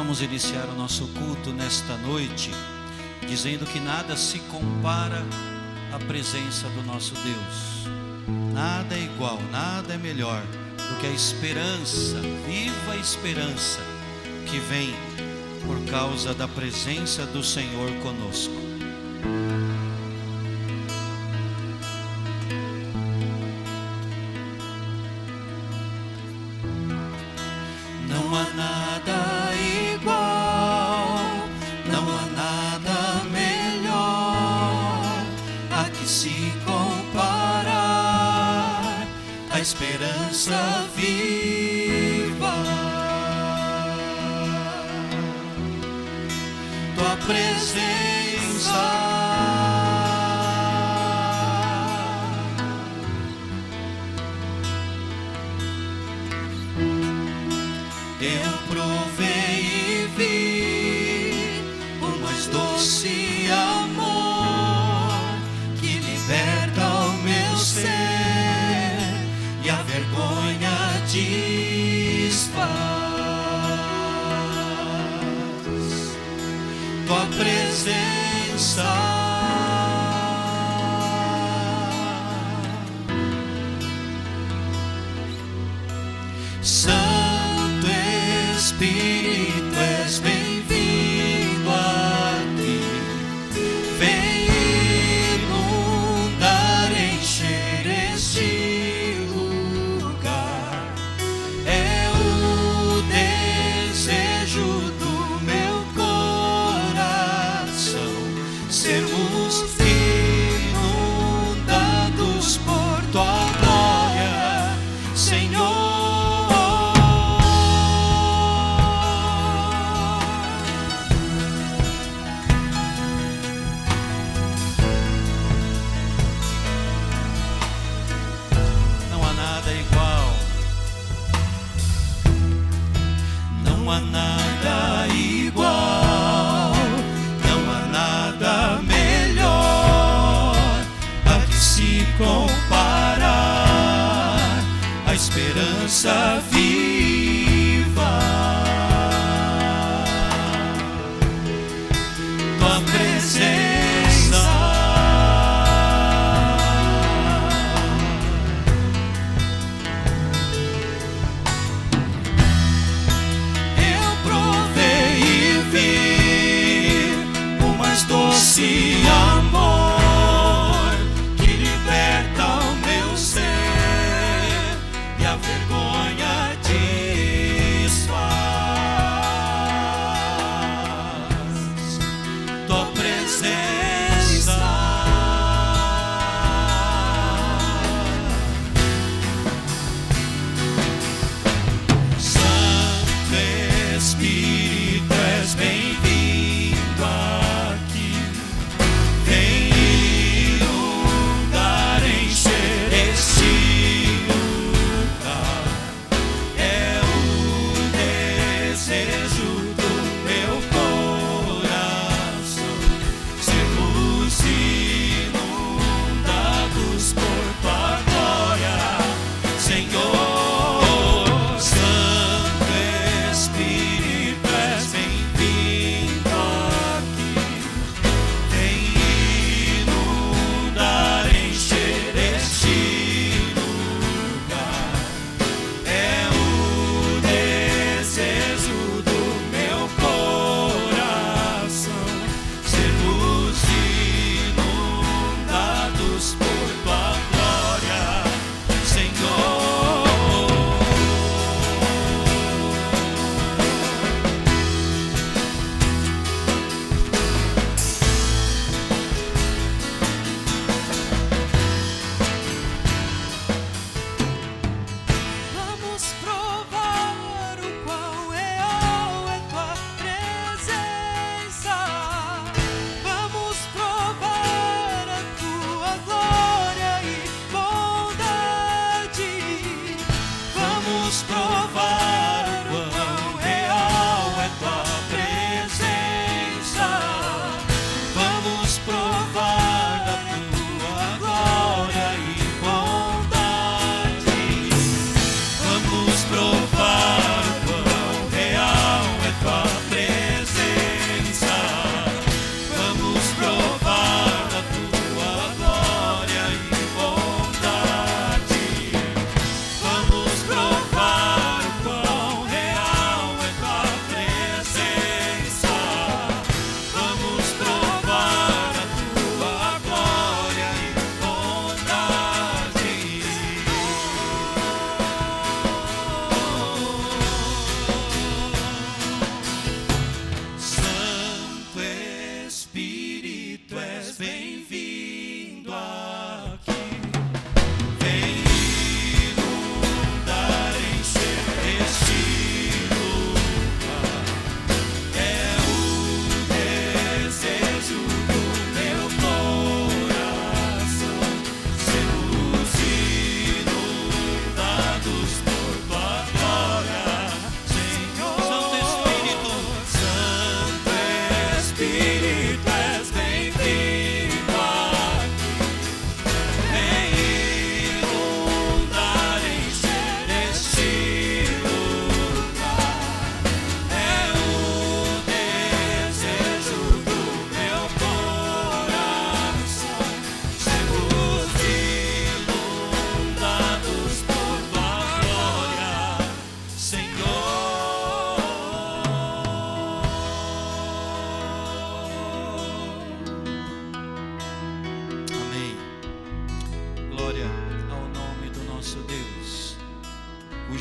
Vamos iniciar o nosso culto nesta noite, dizendo que nada se compara à presença do nosso Deus. Nada é igual, nada é melhor do que a esperança, viva esperança, que vem por causa da presença do Senhor conosco. Não há nada igual, não há nada melhor a que se comparar a esperança viva. Tua presença, eu provei e vi o mais doce amor que liberta o meu ser e a vergonha desfaz. Tua presença, Santo Espírito, és bem-vindo aqui. Vem inundar, encher este lugar. É o desejo do meu coração sermos inundados por tua glória, Senhor. Não há nada igual, não há nada melhor a que se comparar a esperança viva. Tua presença, doce amor que liberta o meu ser e a vergonha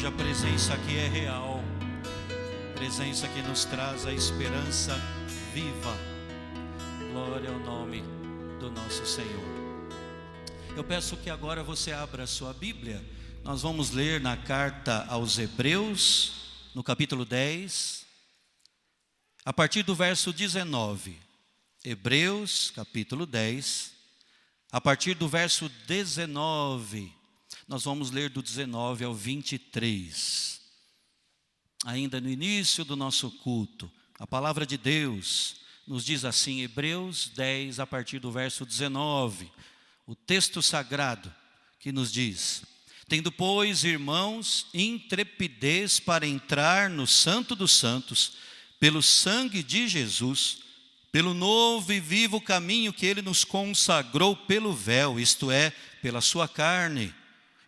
Hoje a presença aqui é real, presença que nos traz a esperança viva. Glória ao nome do nosso Senhor. Eu peço que agora você abra a sua Bíblia. Nós vamos ler na carta aos Hebreus, no capítulo 10, a partir do verso 19. Hebreus, capítulo 10, a partir do verso 19. Nós vamos ler do 19 ao 23. Ainda no início do nosso culto, a palavra de Deus nos diz assim, Hebreus 10, a partir do verso 19, o texto sagrado que nos diz: tendo, pois, irmãos, intrepidez para entrar no Santo dos Santos, pelo sangue de Jesus, pelo novo e vivo caminho que Ele nos consagrou pelo véu, isto é, pela sua carne,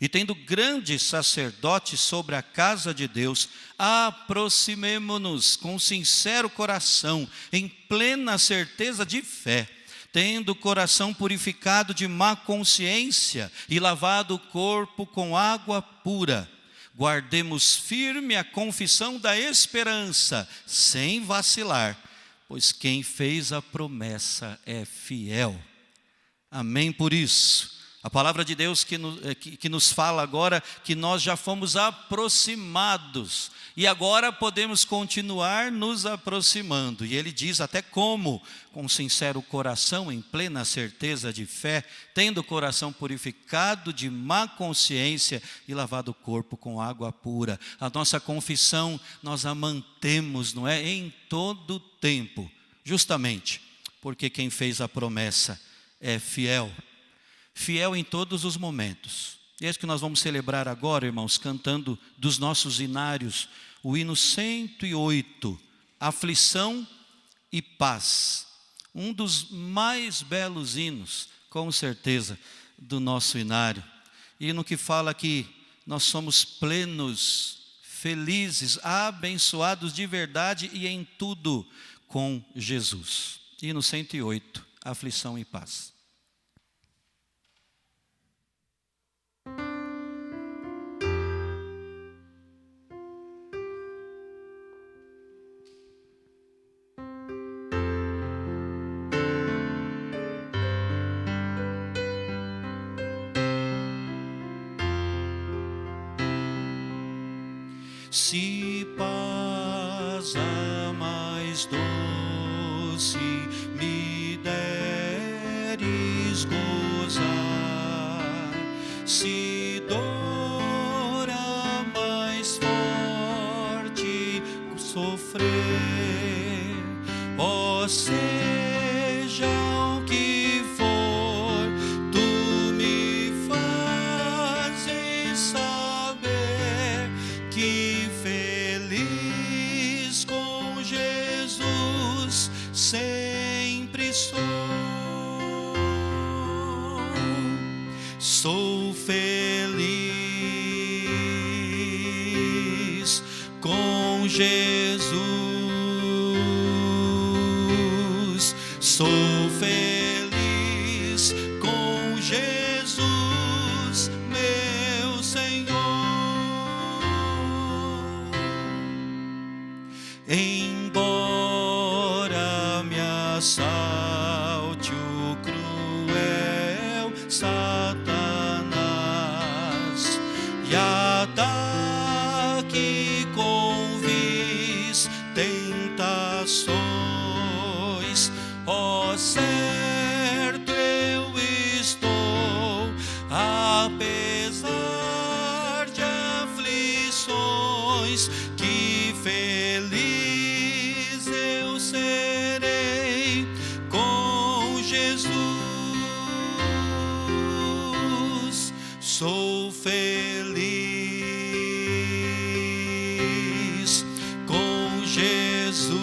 e tendo grande sacerdote sobre a casa de Deus, aproximemo-nos com sincero coração, em plena certeza de fé, tendo o coração purificado de má consciência e lavado o corpo com água pura. Guardemos firme a confissão da esperança, sem vacilar, pois quem fez a promessa é fiel. Amém por isso. A palavra de Deus que nos fala agora que nós já fomos aproximados e agora podemos continuar nos aproximando. E ele diz até como, com sincero coração, em plena certeza de fé, tendo o coração purificado de má consciência e lavado o corpo com água pura. A nossa confissão nós a mantemos, não é? Em todo tempo, justamente porque quem fez a promessa é fiel. Fiel em todos os momentos. E é isso que nós vamos celebrar agora, irmãos, cantando dos nossos hinários, o hino 108, Aflição e Paz. Um dos mais belos hinos, com certeza, do nosso hinário. Hino que fala que nós somos plenos, felizes, abençoados de verdade e em tudo com Jesus. Hino 108, Aflição e Paz. Se paz a mais doce me deres gozar, se dor a mais forte sofrer, ó seja o que for, tu me fazes saber que sempre sou feliz com Jesus, sou feliz com Jesus, meu Senhor. Embora me assalte o cruel Satanás e ataque com vis tentações, ó certo eu estou, apesar de aflições, que feliz eu serei com Jesus. Sou feliz com Jesus.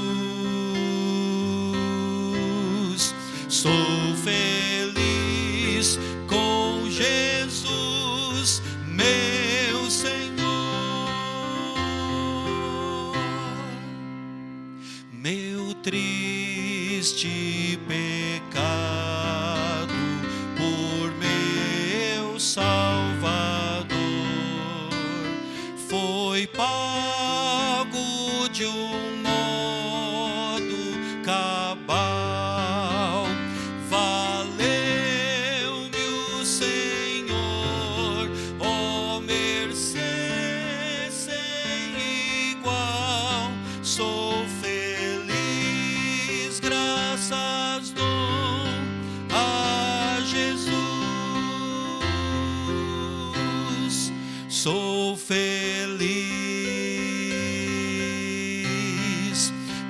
Sou feliz com Jesus, meu Senhor. Meu triste pecado por meu Salvador pago de um modo cabal. Valeu-me o Senhor, ó mercê sem igual. Sou feliz, graças dou a Jesus. Sou feliz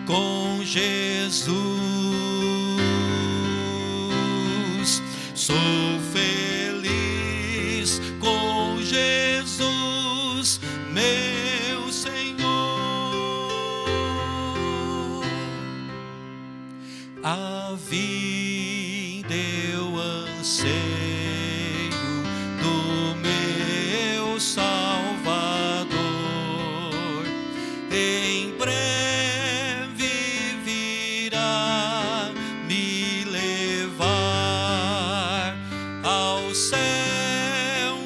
com Jesus. Sou feliz com Jesus, meu Senhor. A vida eu anseio do meu Salvador. Em breve virá me levar ao céu,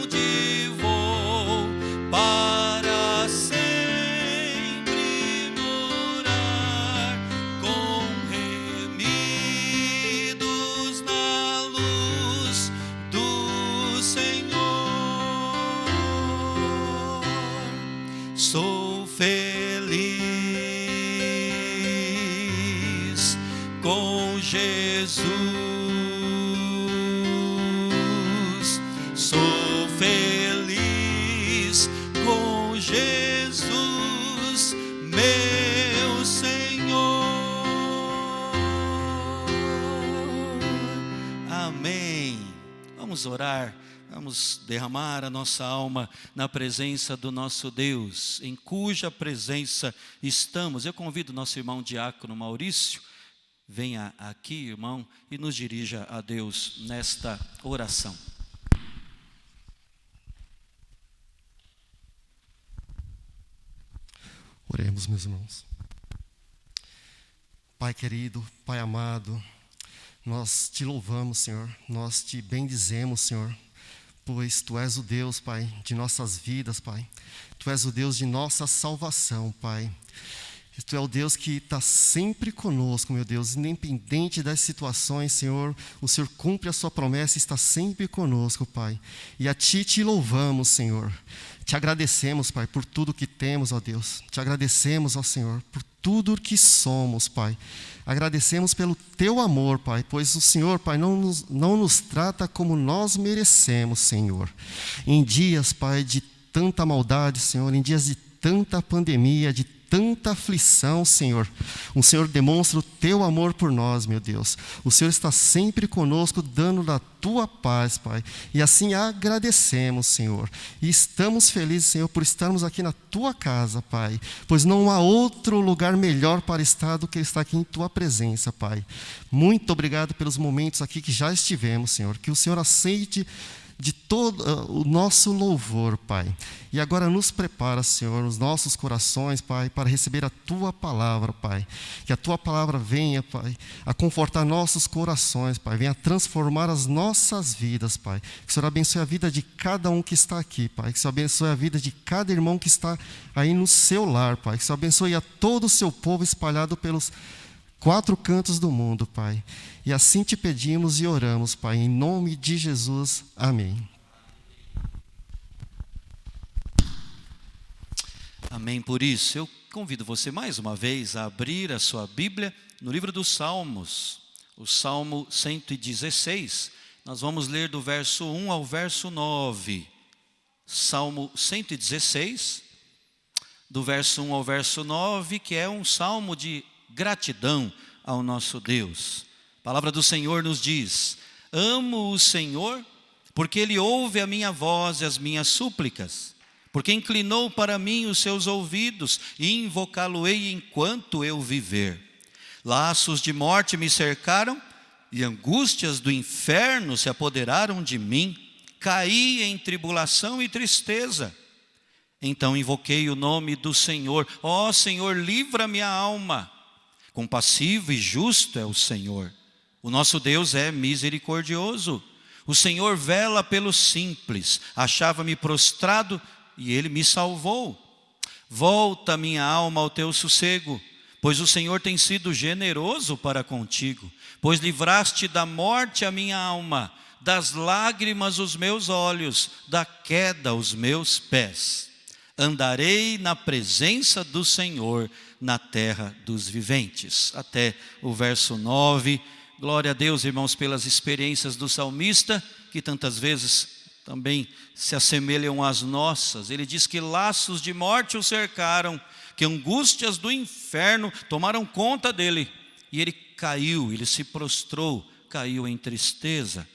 onde vou para sempre morar, com remidos na luz do Senhor. Sou feliz com Jesus. Sou feliz com Jesus, meu Senhor. Amém. Vamos orar. Vamos derramar a nossa alma na presença do nosso Deus, em cuja presença estamos. Eu convido o nosso irmão diácono Maurício, venha aqui, irmão, e nos dirija a Deus nesta oração. Oremos, meus irmãos. Pai querido, Pai amado, nós te louvamos, Senhor, nós te bendizemos, Senhor, pois Tu és o Deus, Pai, de nossas vidas, Pai. Tu és o Deus de nossa salvação, Pai. Tu é o Deus que está sempre conosco, meu Deus, independente das situações, Senhor. O Senhor cumpre a sua promessa e está sempre conosco, Pai. E a Ti te louvamos, Senhor. Te agradecemos, Pai, por tudo que temos, ó Deus. Te agradecemos, ó Senhor, por tudo que somos, Pai. Agradecemos pelo Teu amor, Pai, pois o Senhor, Pai, não nos trata como nós merecemos, Senhor. Em dias, Pai, de tanta maldade, Senhor, em dias de tanta pandemia, de tanta aflição, Senhor, o Senhor demonstra o Teu amor por nós, meu Deus. O Senhor está sempre conosco, dando da Tua paz, Pai. E assim agradecemos, Senhor. E estamos felizes, Senhor, por estarmos aqui na Tua casa, Pai. Pois não há outro lugar melhor para estar do que estar aqui em Tua presença, Pai. Muito obrigado pelos momentos aqui que já estivemos, Senhor. Que o Senhor aceite de todo o nosso louvor, Pai. E agora nos prepara, Senhor, os nossos corações, Pai, para receber a Tua palavra, Pai. Que a Tua palavra venha, Pai, a confortar nossos corações, Pai. Venha transformar as nossas vidas, Pai. Que o Senhor abençoe a vida de cada um que está aqui, Pai. Que o Senhor abençoe a vida de cada irmão que está aí no seu lar, Pai. Que o Senhor abençoe a todo o seu povo espalhado pelos 4 cantos do mundo, Pai. E assim te pedimos e oramos, Pai, em nome de Jesus. Amém. Amém. Por isso, eu convido você mais uma vez a abrir a sua Bíblia no livro dos Salmos, o Salmo 116. Nós vamos ler do verso 1 ao verso 9. Salmo 116, do verso 1 ao verso 9, que é um salmo de gratidão ao nosso Deus. A palavra do Senhor nos diz: amo o Senhor, porque Ele ouve a minha voz e as minhas súplicas, porque inclinou para mim os seus ouvidos, e invocá-lo-ei enquanto eu viver. Laços de morte me cercaram, e angústias do inferno se apoderaram de mim. Caí em tribulação e tristeza. Então invoquei o nome do Senhor. Ó Senhor, livra-me a alma. Compassivo e justo é o Senhor. O nosso Deus é misericordioso. O Senhor vela pelos simples. Achava-me prostrado e Ele me salvou. Volta, minha alma, ao teu sossego, pois o Senhor tem sido generoso para contigo. Pois livraste da morte a minha alma, das lágrimas os meus olhos, da queda os meus pés. Andarei na presença do Senhor, na terra dos viventes. Até o verso 9. Glória a Deus, irmãos, pelas experiências do salmista, que tantas vezes também se assemelham às nossas. Ele diz que laços de morte o cercaram, que angústias do inferno tomaram conta dele. E ele caiu, ele se prostrou, caiu em tristeza.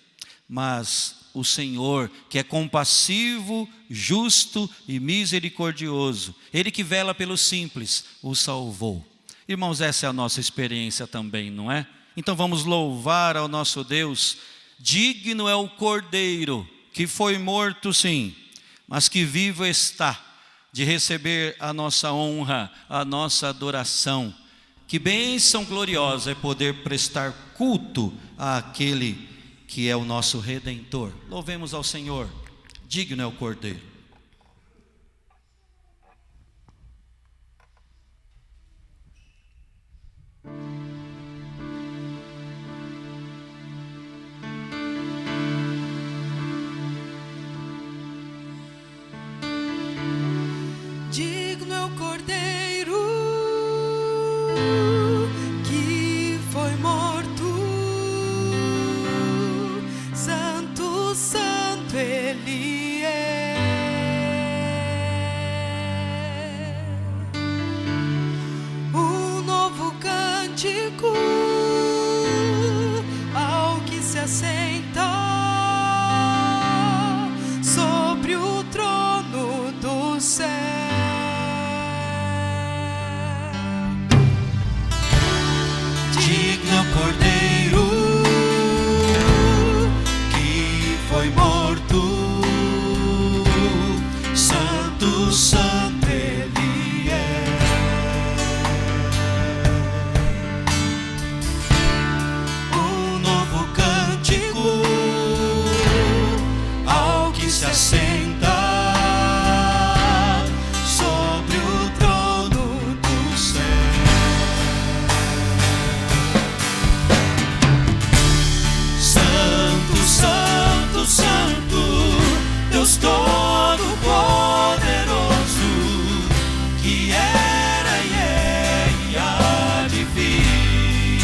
Mas o Senhor, que é compassivo, justo e misericordioso, Ele que vela pelos simples, o salvou. Irmãos, essa é a nossa experiência também, não é? Então vamos louvar ao nosso Deus. Digno é o Cordeiro, que foi morto sim, mas que vivo está, de receber a nossa honra, a nossa adoração. Que bênção gloriosa é poder prestar culto àquele que é o nosso Redentor. Louvemos ao Senhor. Digno é o Cordeiro. Digno é o Cordeiro que foi morto. Santo, santo Ele é. Um novo cântico ao que se assenta sobre o trono do céu. Digno é o Cordeiro que foi morto. Santo, santo Ele é. Um novo cântico ao que se assenta sobre o trono do céu. Santo, santo, santo, Deus Todo-Poderoso, que era e é e há de vir.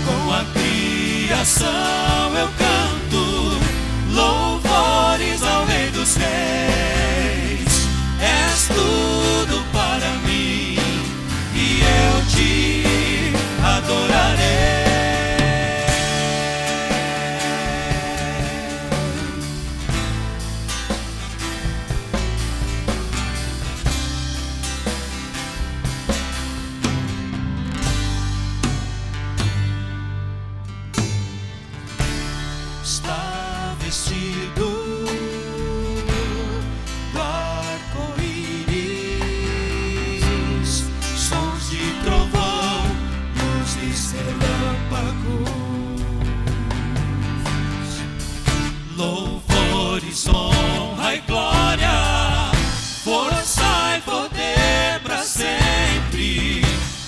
Com a criação eu canto louvores ao Rei dos Reis. És tudo para mim e eu te adorarei. Está vestido do arco-íris, sons de trovão, luzes, relâmpagos, louvores, honra e glória, força e poder para sempre,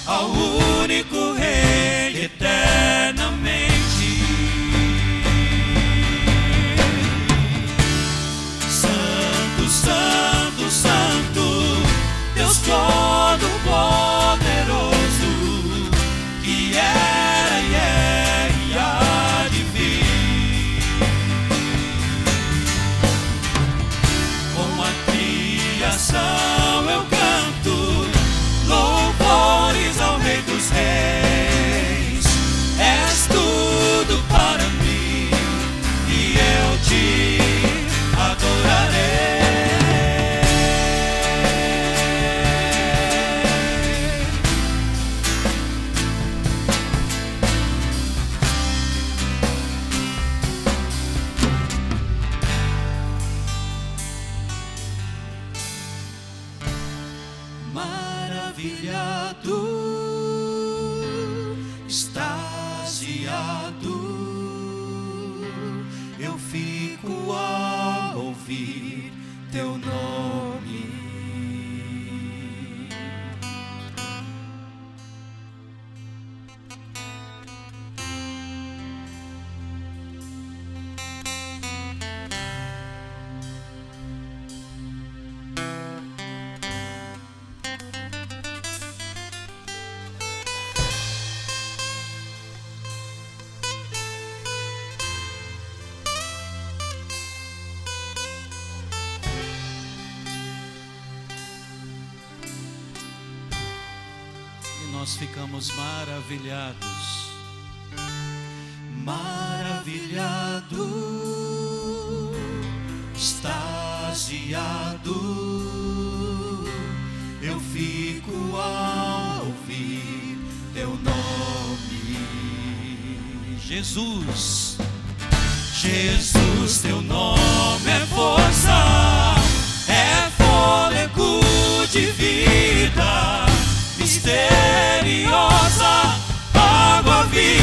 ao único Rei eternamente. Santo, santo, Deus Todo-Poderoso, que era e é e há de vir. Com a criação eu canto louvores ao Rei dos Reis. És tudo para mim e eu te adorarei. Maravilhado, extasiado, eu fico ao ouvir teu nome. Nós ficamos maravilhados, maravilhado, extasiado, eu fico ao ouvir teu nome. Jesus, Jesus, teu nome é força, é fôlego de vida, misteriosa, água viva.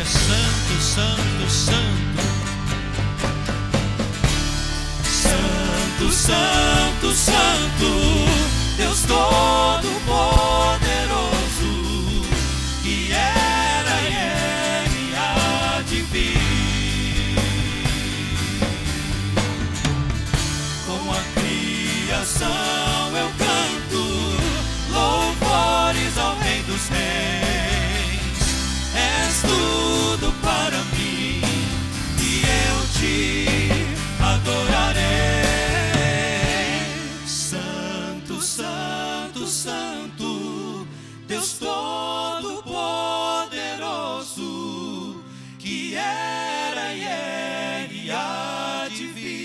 Santo, santo, santo, santo, santo, Deus Todo-Poderoso, que era e é e há de vir. Com a criação eu canto louvores ao Rei dos Reis. És tudo para mim e eu te adorarei. Santo, santo, santo, Deus Todo-Poderoso, que era e é e há de vir.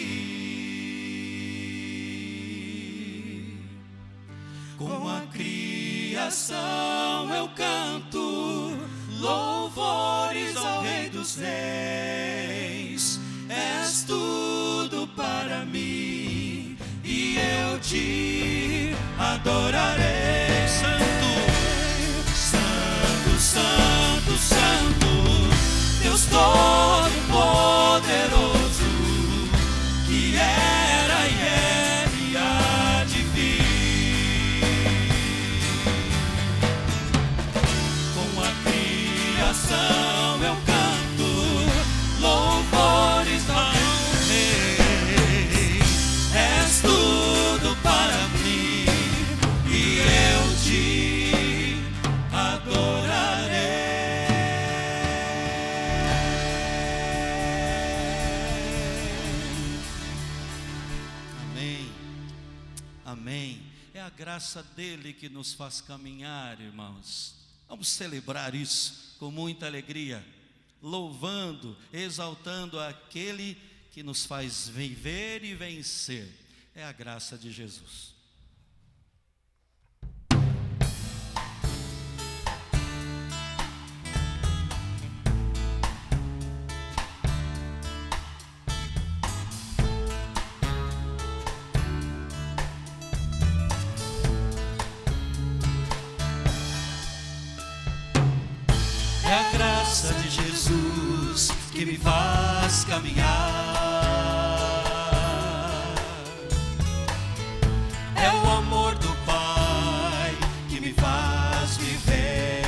Com a criação eu canto louvores ao Rei dos Reis. És tudo para mim e eu te adorarei. Santo, santo, santo, santo, Deus Todo-Poderoso, que era e é e há de vir. Com a criação eu canto louvores ao Rei. És tudo para mim e eu te adorarei. Amém, amém. É a graça dele que nos faz caminhar, irmãos. Vamos celebrar isso com muita alegria, louvando, exaltando aquele que nos faz viver e vencer. É a graça de Jesus. É a graça de Jesus que me faz caminhar. É o amor do Pai que me faz viver.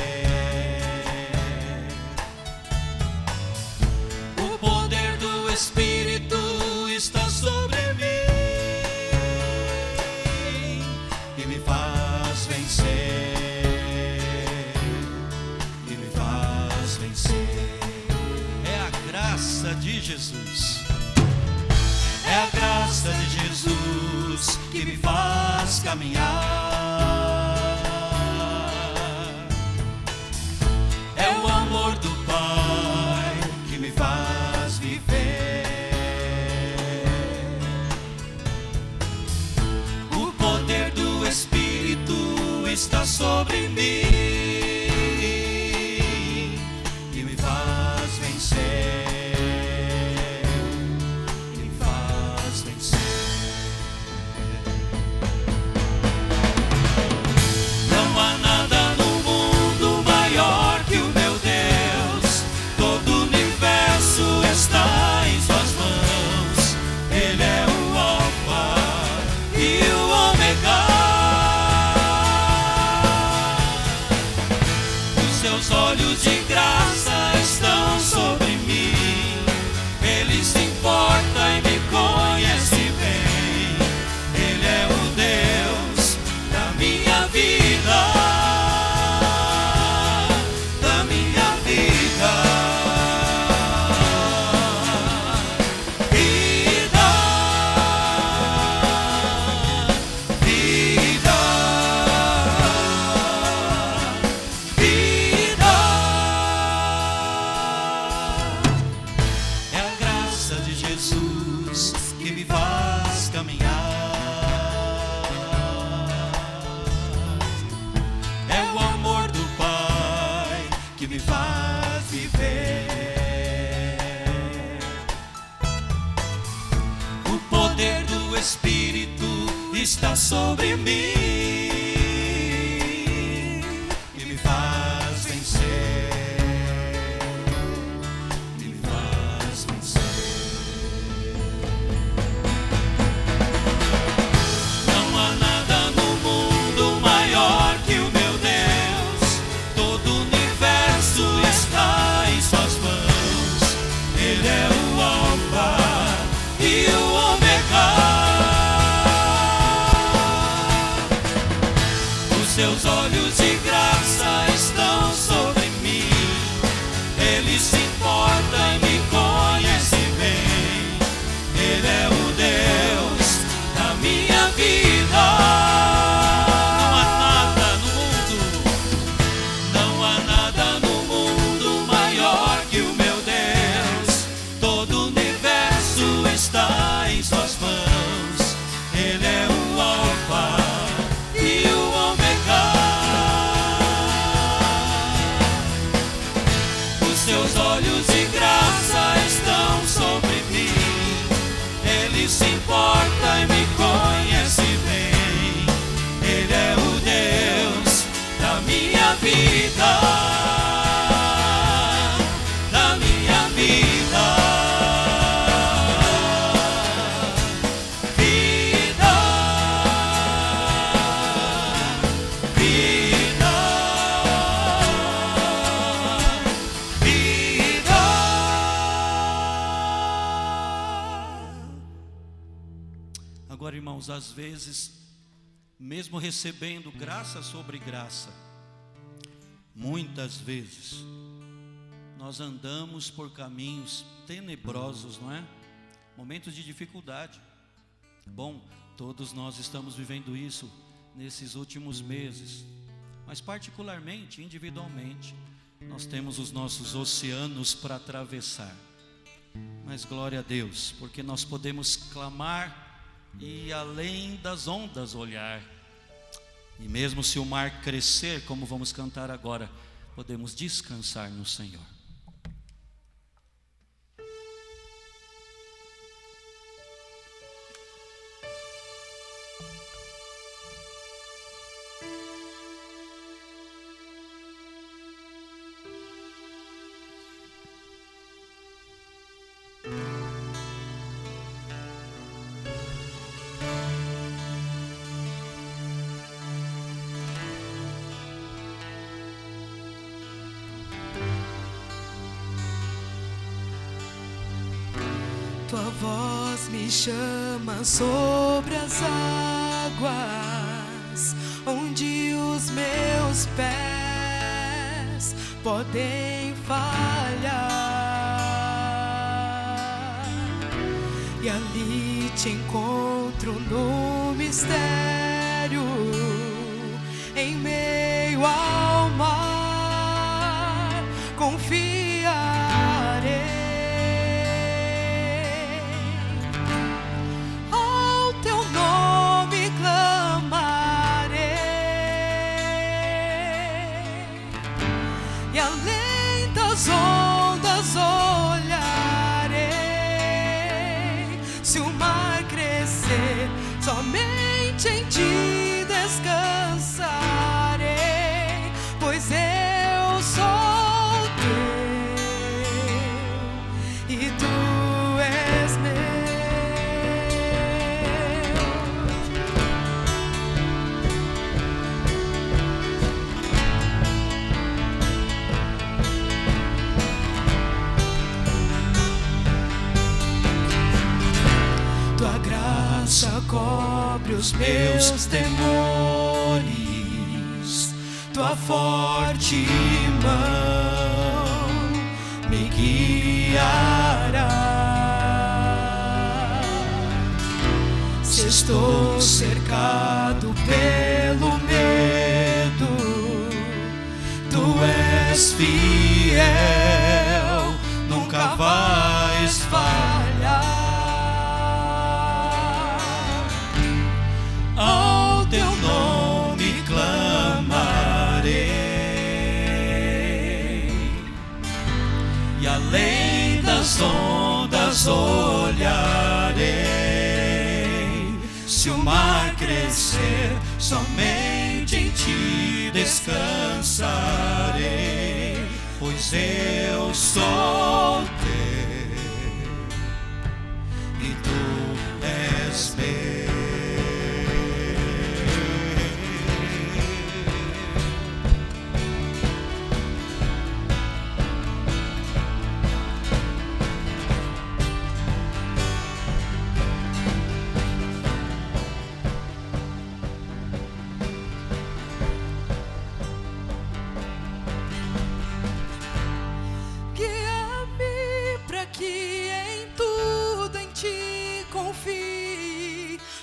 O poder do Espírito está sobre mim e me faz vencer. É a graça de Jesus. É a graça de Jesus que me faz caminhar. É o amor do Pai que me faz está sobre mim e me faz vencer, me faz vencer. Não há nada no mundo maior que o meu Deus, todo o universo está em suas mãos. Ele é o Alfa e o Ômega. Seus olhos de graça estão sobre mim. Ele se importa e me conhece bem. Ele é o Deus da minha vida, da minha vida. Vida, vida. Que me faz caminhar, é o amor do Pai que me faz viver, o poder do Espírito está sobre mim e me faz vencer. Seus olhos de graça estão sobre mim. Ele se importa e me conhece bem. Ele é o Deus da minha vida. Não há nada no mundo, não há nada no mundo maior que o meu Deus. Todo o universo está em suas mãos. Ele é o Alfa e o Ômega. Seus olhos de graça estão sobre mim. Ele se importa e me conhece bem. Ele é o Deus da minha vida, da minha vida. Agora, irmãos, às vezes, mesmo recebendo graça sobre graça, muitas vezes, nós andamos por caminhos tenebrosos, não é? Momentos de dificuldade. Bom, todos nós estamos vivendo isso nesses últimos meses, mas particularmente, individualmente, nós temos os nossos oceanos para atravessar. Mas glória a Deus, porque nós podemos clamar e além das ondas olhar. E mesmo se o mar crescer, como vamos cantar agora, podemos descansar no Senhor. Tua voz me chama sobre as águas, onde os meus pés podem falhar, e ali te encontro no mistério, em meio ao mar, confiarei. Ao teu nome clamarei, das ondas olharei. Se o mar crescer, somente em ti descansarei, pois eu sou teu e tu és meu. Tua graça cobre os meus temores, tua forte mão me guiará. Se estou cercado pelo medo, tu és fiel, nunca vais falhar. Ao teu nome clamarei, e além das ondas olharei. Se o mar crescer, somente em ti descansarei, pois eu sou teu e tu és meu.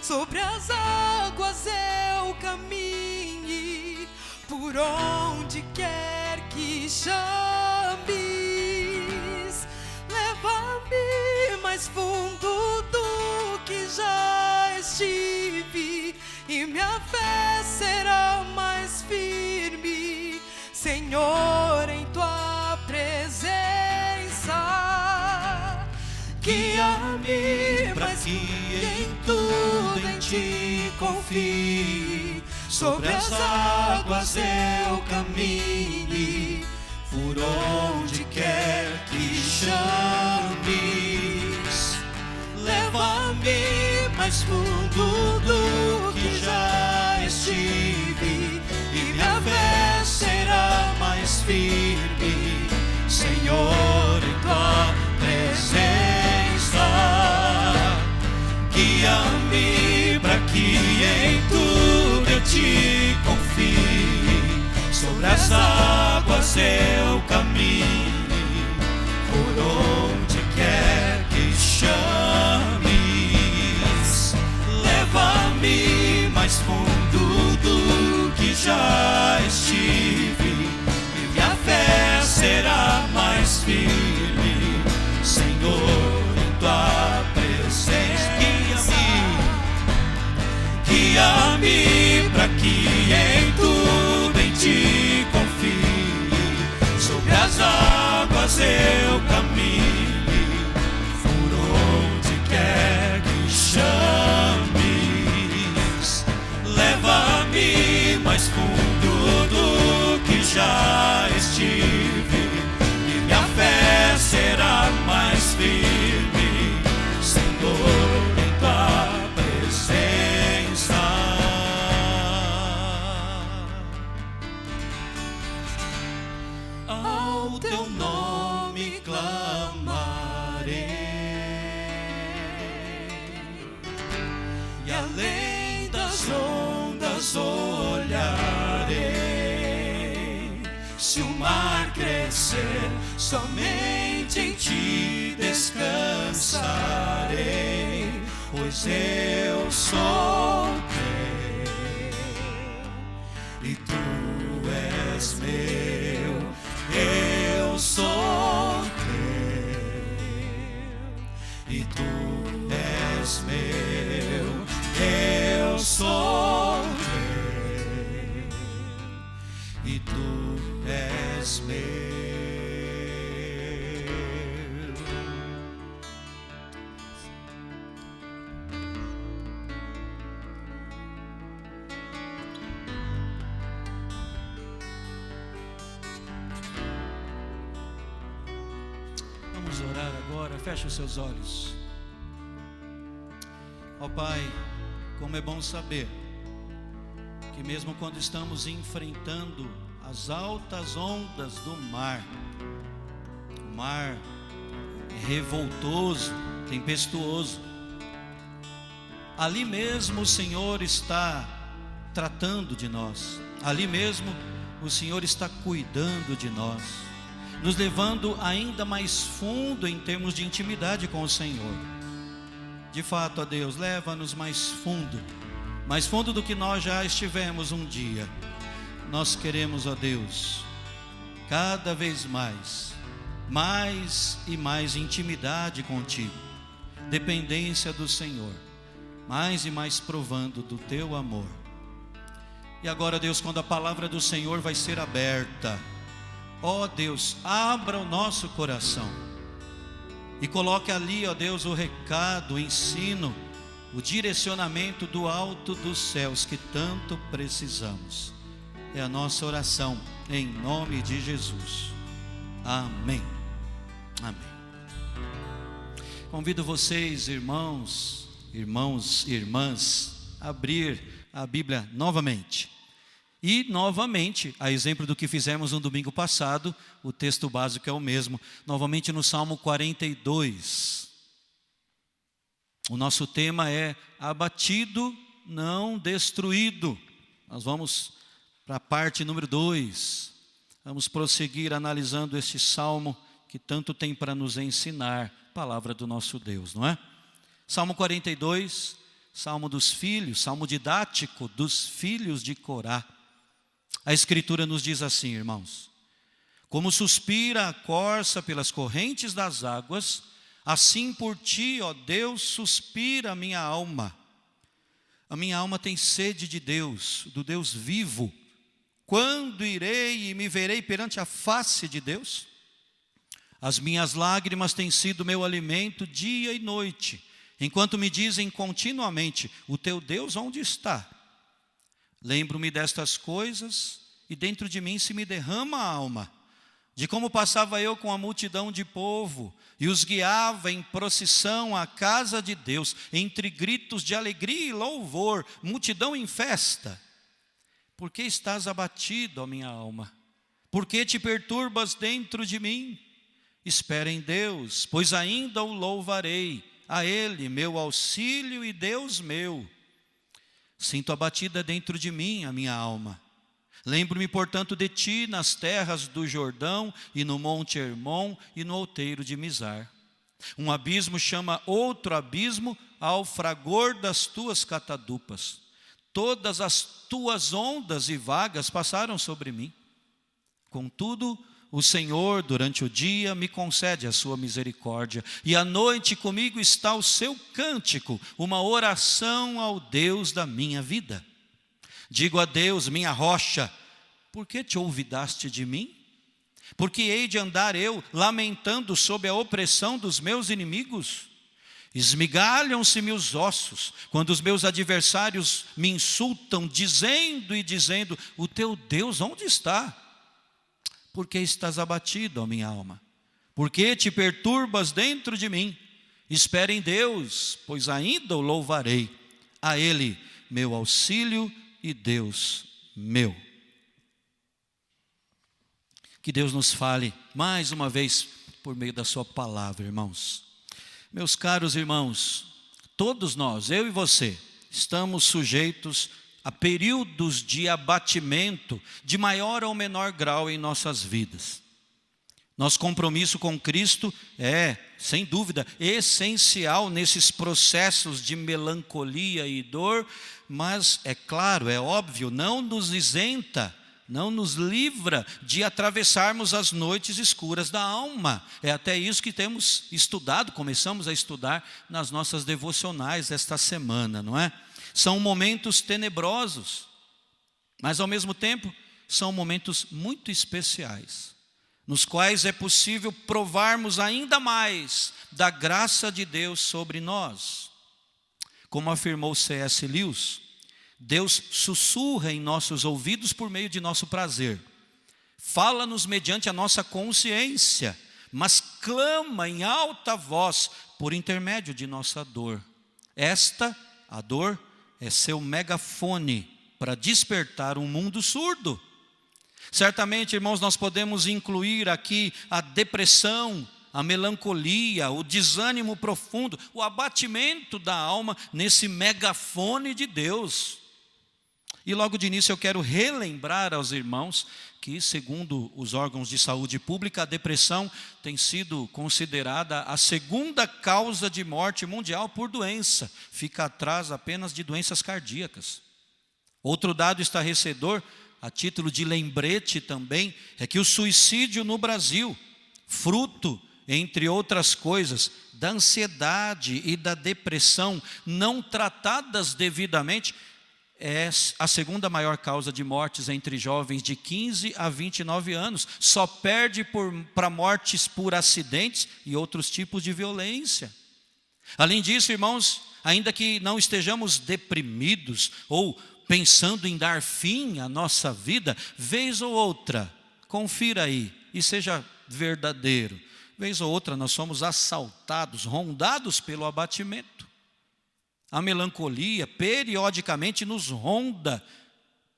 Sobre as águas eu caminhe, por onde quer que chames. Leva-me mais fundo do que já estive, e minha fé será mais firme, Senhor, em tua presença. Guia-me para que em tudo em ti confie. Sobre as águas eu caminhe, por onde quer que chames. Leva-me mais fundo do que já estive, e minha fé será mais firme, Senhor, em tua presença. Guia-me para que em tudo eu te confie. Sobre as águas eu caminhe, por onde quer que chames. Leva-me mais fundo do que já estive, e minha fé será mais firme, Senhor, em tua presença. Guia-me para que em tudo em ti confie. Sobre as águas eu caminhe, por onde quer que chames. Leva-me mais fundo do que já estive, e minha fé será mais firme, Senhor, em tua presença. Ao teu nome clamarei, e além das ondas olharei. Se o mar crescer, somente em ti descansarei, pois eu sou teu e tu és meu. Eu sou teu e tu és meu. Eu sou teu e tu és meu. Vamos orar agora, feche os seus olhos. Ó Pai, como é bom saber que mesmo quando estamos enfrentando as altas ondas do mar, o mar é revoltoso, tempestuoso, ali mesmo o Senhor está tratando de nós, ali mesmo o Senhor está cuidando de nós, nos levando ainda mais fundo em termos de intimidade com o Senhor. De fato, ó Deus, leva-nos mais fundo do que nós já estivemos um dia. Nós queremos, ó Deus, cada vez mais e mais intimidade contigo, dependência do Senhor, mais e mais provando do teu amor. E agora, Deus, quando a palavra do Senhor vai ser aberta, ó Deus, abra o nosso coração e coloque ali, ó Deus, o recado, o ensino, o direcionamento do alto dos céus que tanto precisamos. É a nossa oração, em nome de Jesus. Amém. Amém. Convido vocês, irmãos, irmãs, a abrir a Bíblia novamente. E novamente, a exemplo do que fizemos no domingo passado, o texto básico é o mesmo, novamente no Salmo 42. O nosso tema é abatido, não destruído. Nós vamos para a parte número 2. Vamos prosseguir analisando este salmo que tanto tem para nos ensinar, palavra do nosso Deus, não é? Salmo 42, salmo dos filhos, salmo didático dos filhos de Corá. A Escritura nos diz assim, irmãos: como suspira a corça pelas correntes das águas, assim por ti, ó Deus, suspira a minha alma. A minha alma tem sede de Deus, do Deus vivo. Quando irei e me verei perante a face de Deus? As minhas lágrimas têm sido meu alimento dia e noite, enquanto me dizem continuamente: o teu Deus onde está? Lembro-me destas coisas e dentro de mim se me derrama a alma, de como passava eu com a multidão de povo e os guiava em procissão à casa de Deus, entre gritos de alegria e louvor, multidão em festa. Por que estás abatido, ó minha alma? Por que te perturbas dentro de mim? Espera em Deus, pois ainda o louvarei, a Ele, meu auxílio e Deus meu. Sinto abatida dentro de mim a minha alma. Lembro-me, portanto, de ti nas terras do Jordão e no monte Hermon e no outeiro de Mizar. Um abismo chama outro abismo ao fragor das tuas catadupas. Todas as tuas ondas e vagas passaram sobre mim. Contudo, o Senhor, durante o dia, me concede a sua misericórdia, e à noite comigo está o seu cântico, uma oração ao Deus da minha vida. Digo a Deus, minha rocha: por que te olvidaste de mim? Porque hei de andar eu lamentando sob a opressão dos meus inimigos? Esmigalham-se-me os ossos, quando os meus adversários me insultam, dizendo: o teu Deus onde está? Por que estás abatido, ó minha alma? Por que te perturbas dentro de mim? Espera em Deus, pois ainda o louvarei, a Ele, meu auxílio e Deus meu. Que Deus nos fale mais uma vez por meio da sua palavra, irmãos. Meus caros irmãos, todos nós, eu e você, estamos sujeitos a períodos de abatimento de maior ou menor grau em nossas vidas. Nosso compromisso com Cristo é, sem dúvida, essencial nesses processos de melancolia e dor, mas é claro, é óbvio, não nos isenta, não nos livra de atravessarmos as noites escuras da alma. É até isso que temos estudado, começamos a estudar nas nossas devocionais esta semana, não é? São momentos tenebrosos, mas ao mesmo tempo são momentos muito especiais, nos quais é possível provarmos ainda mais da graça de Deus sobre nós. Como afirmou C.S. Lewis, Deus sussurra em nossos ouvidos por meio de nosso prazer, fala-nos mediante a nossa consciência, mas clama em alta voz por intermédio de nossa dor. A dor, é seu megafone para despertar um mundo surdo. Certamente, irmãos, nós podemos incluir aqui a depressão, a melancolia, o desânimo profundo, o abatimento da alma nesse megafone de Deus. E logo de início eu quero relembrar aos irmãos que, segundo os órgãos de saúde pública, a depressão tem sido considerada a segunda causa de morte mundial por doença. Fica atrás apenas de doenças cardíacas. Outro dado estarrecedor, a título de lembrete também, é que o suicídio no Brasil, fruto, entre outras coisas, da ansiedade e da depressão não tratadas devidamente, é a segunda maior causa de mortes entre jovens de 15 a 29 anos. Só perde para mortes por acidentes e outros tipos de violência. Além disso, irmãos, ainda que não estejamos deprimidos ou pensando em dar fim à nossa vida, vez ou outra, confira aí e seja verdadeiro, vez ou outra nós somos assaltados, rondados pelo abatimento. A melancolia periodicamente nos ronda,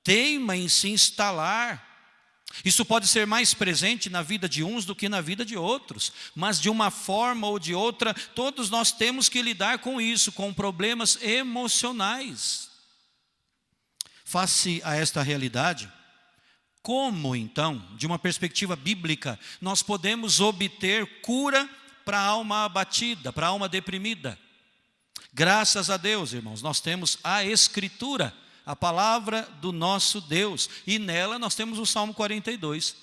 teima em se instalar. Isso pode ser mais presente na vida de uns do que na vida de outros, mas de uma forma ou de outra, todos nós temos que lidar com isso, com problemas emocionais. Face a esta realidade, como então, de uma perspectiva bíblica, nós podemos obter cura para a alma abatida, para a alma deprimida? Graças a Deus, irmãos, nós temos a Escritura, a palavra do nosso Deus, e nela nós temos o Salmo 42,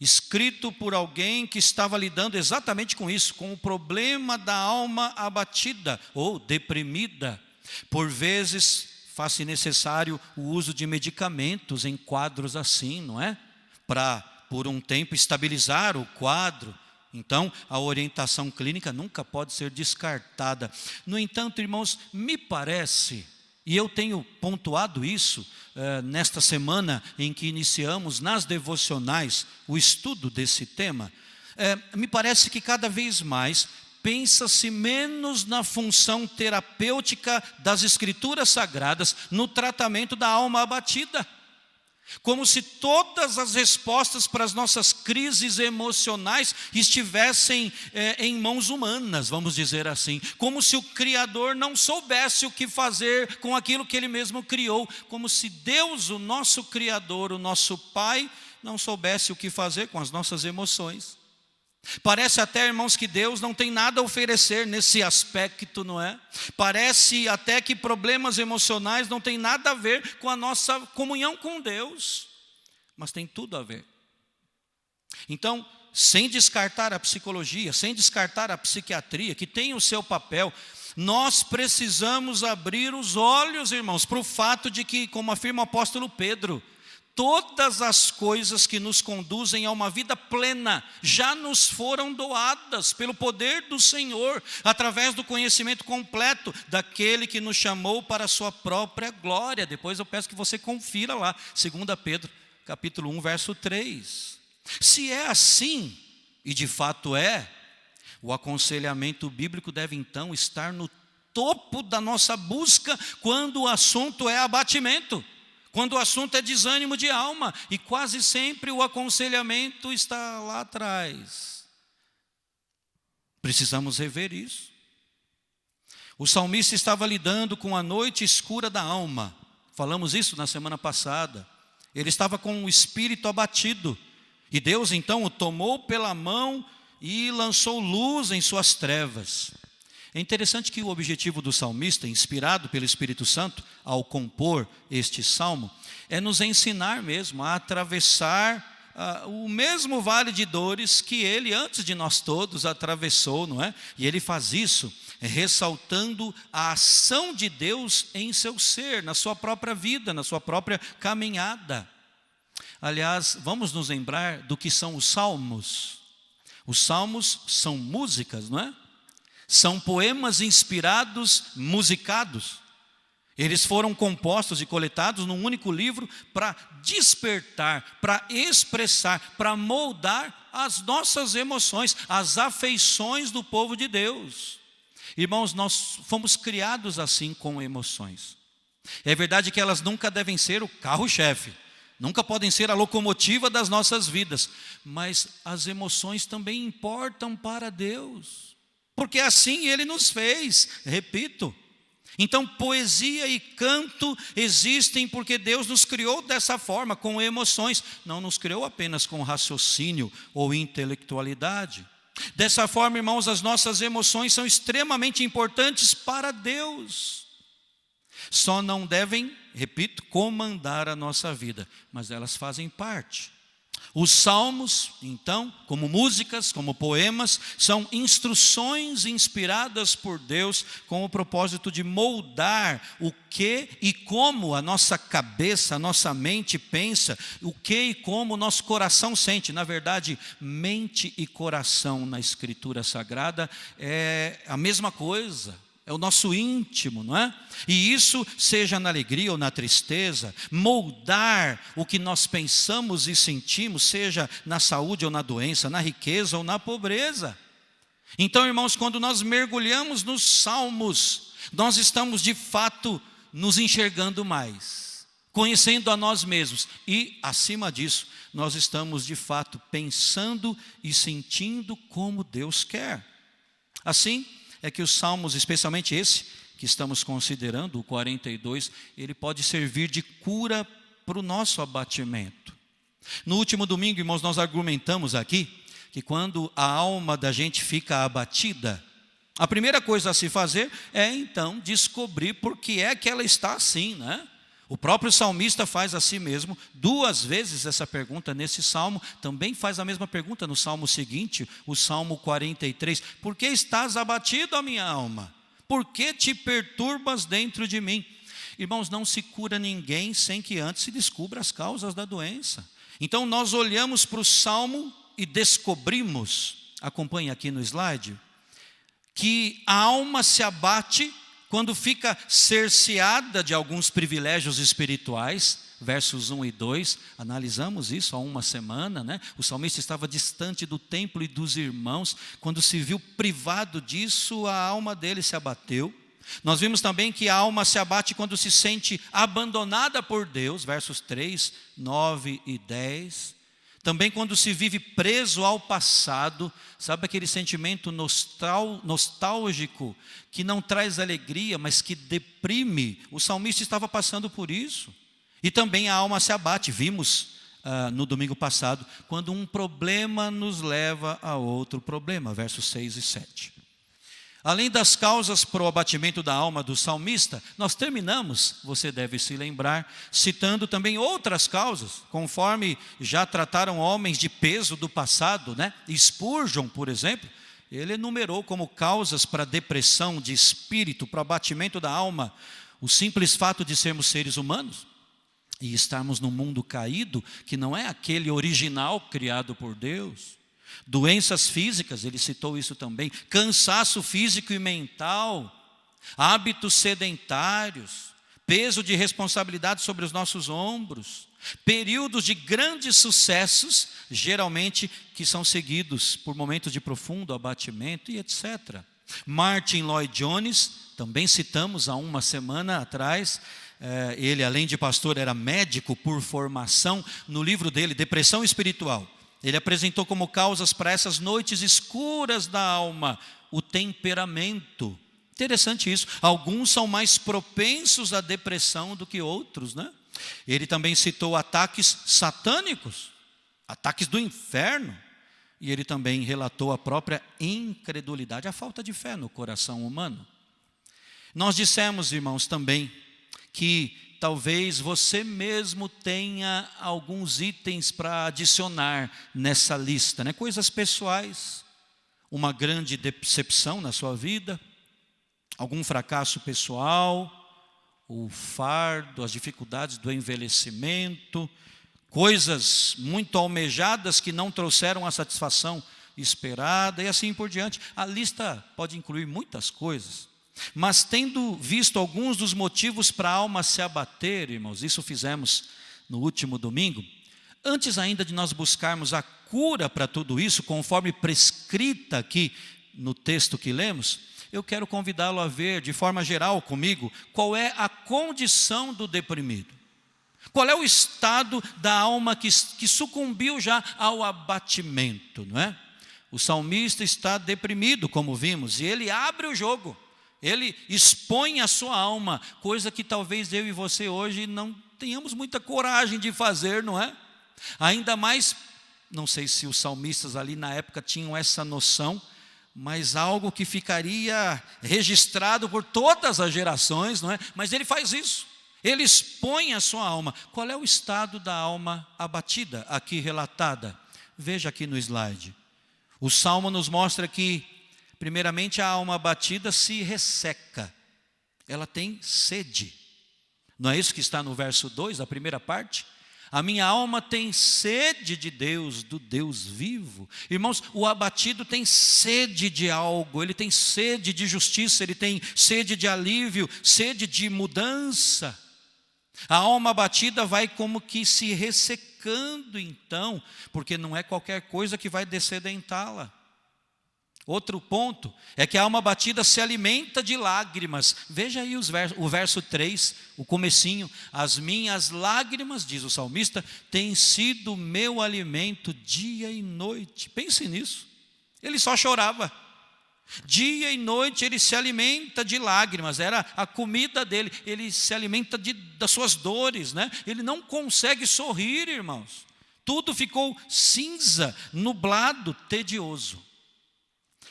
escrito por alguém que estava lidando exatamente com isso, com o problema da alma abatida ou deprimida. Por vezes, faz-se necessário o uso de medicamentos em quadros assim, não é? Para, por um tempo, estabilizar o quadro. Então, a orientação clínica nunca pode ser descartada. No entanto, irmãos, me parece, e eu tenho pontuado isso nesta semana em que iniciamos nas devocionais o estudo desse tema, me parece que cada vez mais pensa-se menos na função terapêutica das Escrituras Sagradas no tratamento da alma abatida. Como se todas as respostas para as nossas crises emocionais estivessem em mãos humanas, vamos dizer assim. Como se o Criador não soubesse o que fazer com aquilo que Ele mesmo criou. Como se Deus, o nosso Criador, o nosso Pai, não soubesse o que fazer com as nossas emoções. Parece até, irmãos, que Deus não tem nada a oferecer nesse aspecto, não é? Parece até que problemas emocionais não tem nada a ver com a nossa comunhão com Deus, mas tem tudo a ver. Então, sem descartar a psicologia, sem descartar a psiquiatria, que tem o seu papel, nós precisamos abrir os olhos, irmãos, para o fato de que, como afirma o apóstolo Pedro, todas as coisas que nos conduzem a uma vida plena já nos foram doadas pelo poder do Senhor, através do conhecimento completo daquele que nos chamou para a sua própria glória. Depois eu peço que você confira lá, 2 Pedro, capítulo 1, verso 3. Se é assim, e de fato é, o aconselhamento bíblico deve então estar no topo da nossa busca quando o assunto é abatimento. Quando o assunto é desânimo de alma, e quase sempre o aconselhamento está lá atrás. Precisamos rever isso. O salmista estava lidando com a noite escura da alma. Falamos isso na semana passada. Ele estava com o espírito abatido. E Deus então o tomou pela mão e lançou luz em suas trevas. É interessante que o objetivo do salmista, inspirado pelo Espírito Santo, ao compor este salmo, é nos ensinar mesmo a atravessar o mesmo vale de dores que ele, antes de nós todos, atravessou, não é? E ele faz isso ressaltando a ação de Deus em seu ser, na sua própria vida, na sua própria caminhada. Aliás, vamos nos lembrar do que são os salmos. Os salmos são músicas, não é? São poemas inspirados, musicados. Eles foram compostos e coletados num único livro para despertar, para expressar, para moldar as nossas emoções, as afeições do povo de Deus. Irmãos, nós fomos criados assim com emoções. É verdade que elas nunca devem ser o carro-chefe, nunca podem ser a locomotiva das nossas vidas, mas as emoções também importam para Deus, porque assim Ele nos fez, repito. Então poesia e canto existem porque Deus nos criou dessa forma, com emoções, não nos criou apenas com raciocínio ou intelectualidade. Dessa forma, irmãos, as nossas emoções são extremamente importantes para Deus. Só não devem, repito, comandar a nossa vida, mas elas fazem parte. Os salmos, então, como músicas, como poemas, são instruções inspiradas por Deus com o propósito de moldar o que e como a nossa cabeça, a nossa mente pensa, o que e como o nosso coração sente. Na verdade, mente e coração na Escritura Sagrada é a mesma coisa. É o nosso íntimo, não é? E isso, seja na alegria ou na tristeza, moldar o que nós pensamos e sentimos, seja na saúde ou na doença, na riqueza ou na pobreza. Então, irmãos, quando nós mergulhamos nos salmos, nós estamos de fato nos enxergando mais, conhecendo a nós mesmos e, acima disso, nós estamos de fato pensando e sentindo como Deus quer. Assim, é que os salmos, especialmente esse que estamos considerando, o 42, ele pode servir de cura para o nosso abatimento. No último domingo, irmãos, nós argumentamos aqui que quando a alma da gente fica abatida, a primeira coisa a se fazer é então descobrir por que é que ela está assim, né? O próprio salmista faz a si mesmo 2 vezes essa pergunta nesse salmo, também faz a mesma pergunta no salmo seguinte, o salmo 43. Por que estás abatido, a minha alma? Por que te perturbas dentro de mim? Irmãos, não se cura ninguém sem que antes se descubra as causas da doença. Então nós olhamos para o salmo e descobrimos, acompanhe aqui no slide, que a alma se abate quando fica cerceada de alguns privilégios espirituais, versos 1 e 2, analisamos isso há uma semana, né? O salmista estava distante do templo e dos irmãos, quando se viu privado disso, a alma dele se abateu. Nós vimos também que a alma se abate quando se sente abandonada por Deus, versos 3, 9 e 10. Também quando se vive preso ao passado, sabe aquele sentimento nostálgico que não traz alegria, mas que deprime? O salmista estava passando por isso. E também a alma se abate, vimos no domingo passado, quando um problema nos leva a outro problema, versos 6 e 7. Além das causas para o abatimento da alma do salmista, nós terminamos, você deve se lembrar, citando também outras causas, conforme já trataram homens de peso do passado, né? Spurgeon, por exemplo, ele enumerou como causas para a depressão de espírito, para o abatimento da alma, o simples fato de sermos seres humanos e estarmos num mundo caído, que não é aquele original criado por Deus. Doenças físicas, ele citou isso também, cansaço físico e mental, hábitos sedentários, peso de responsabilidade sobre os nossos ombros, períodos de grandes sucessos, geralmente que são seguidos por momentos de profundo abatimento e etc. Martin Lloyd Jones, também citamos há uma semana atrás, ele além de pastor era médico por formação, no livro dele, Depressão Espiritual, ele apresentou como causas para essas noites escuras da alma, o temperamento. Interessante isso, alguns são mais propensos à depressão do que outros, né? Ele também citou ataques satânicos, ataques do inferno, e ele também relatou a própria incredulidade, a falta de fé no coração humano. Nós dissemos, irmãos, também que talvez você mesmo tenha alguns itens para adicionar nessa lista, né? Coisas pessoais, uma grande decepção na sua vida, algum fracasso pessoal, o fardo, as dificuldades do envelhecimento, coisas muito almejadas que não trouxeram a satisfação esperada e assim por diante. A lista pode incluir muitas coisas. Mas tendo visto alguns dos motivos para a alma se abater, irmãos, isso fizemos no último domingo, antes ainda de nós buscarmos a cura para tudo isso, conforme prescrita aqui no texto que lemos, eu quero convidá-lo a ver, de forma geral comigo, qual é a condição do deprimido. Qual é o estado da alma que sucumbiu já ao abatimento, não é? O salmista está deprimido, como vimos, e ele abre o jogo. Ele expõe a sua alma, coisa que talvez eu e você hoje não tenhamos muita coragem de fazer, não é? Ainda mais, não sei se os salmistas ali na época tinham essa noção, mas algo que ficaria registrado por todas as gerações, não é? Mas ele faz isso, ele expõe a sua alma. Qual é o estado da alma abatida aqui relatada? Veja aqui no slide. O Salmo nos mostra que, primeiramente, a alma abatida se resseca, ela tem sede. Não é isso que está no verso 2, a primeira parte? A minha alma tem sede de Deus, do Deus vivo. Irmãos, o abatido tem sede de algo, ele tem sede de justiça, ele tem sede de alívio, sede de mudança. A alma abatida vai como que se ressecando então, porque não é qualquer coisa que vai descedentá-la. Outro ponto é que a alma abatida se alimenta de lágrimas. Veja aí o verso 3, o comecinho. As minhas lágrimas, diz o salmista, têm sido meu alimento dia e noite. Pense nisso. Ele só chorava. Dia e noite ele se alimenta de lágrimas, era a comida dele. Ele se alimenta das suas dores, né? Ele não consegue sorrir, irmãos. Tudo ficou cinza, nublado, tedioso.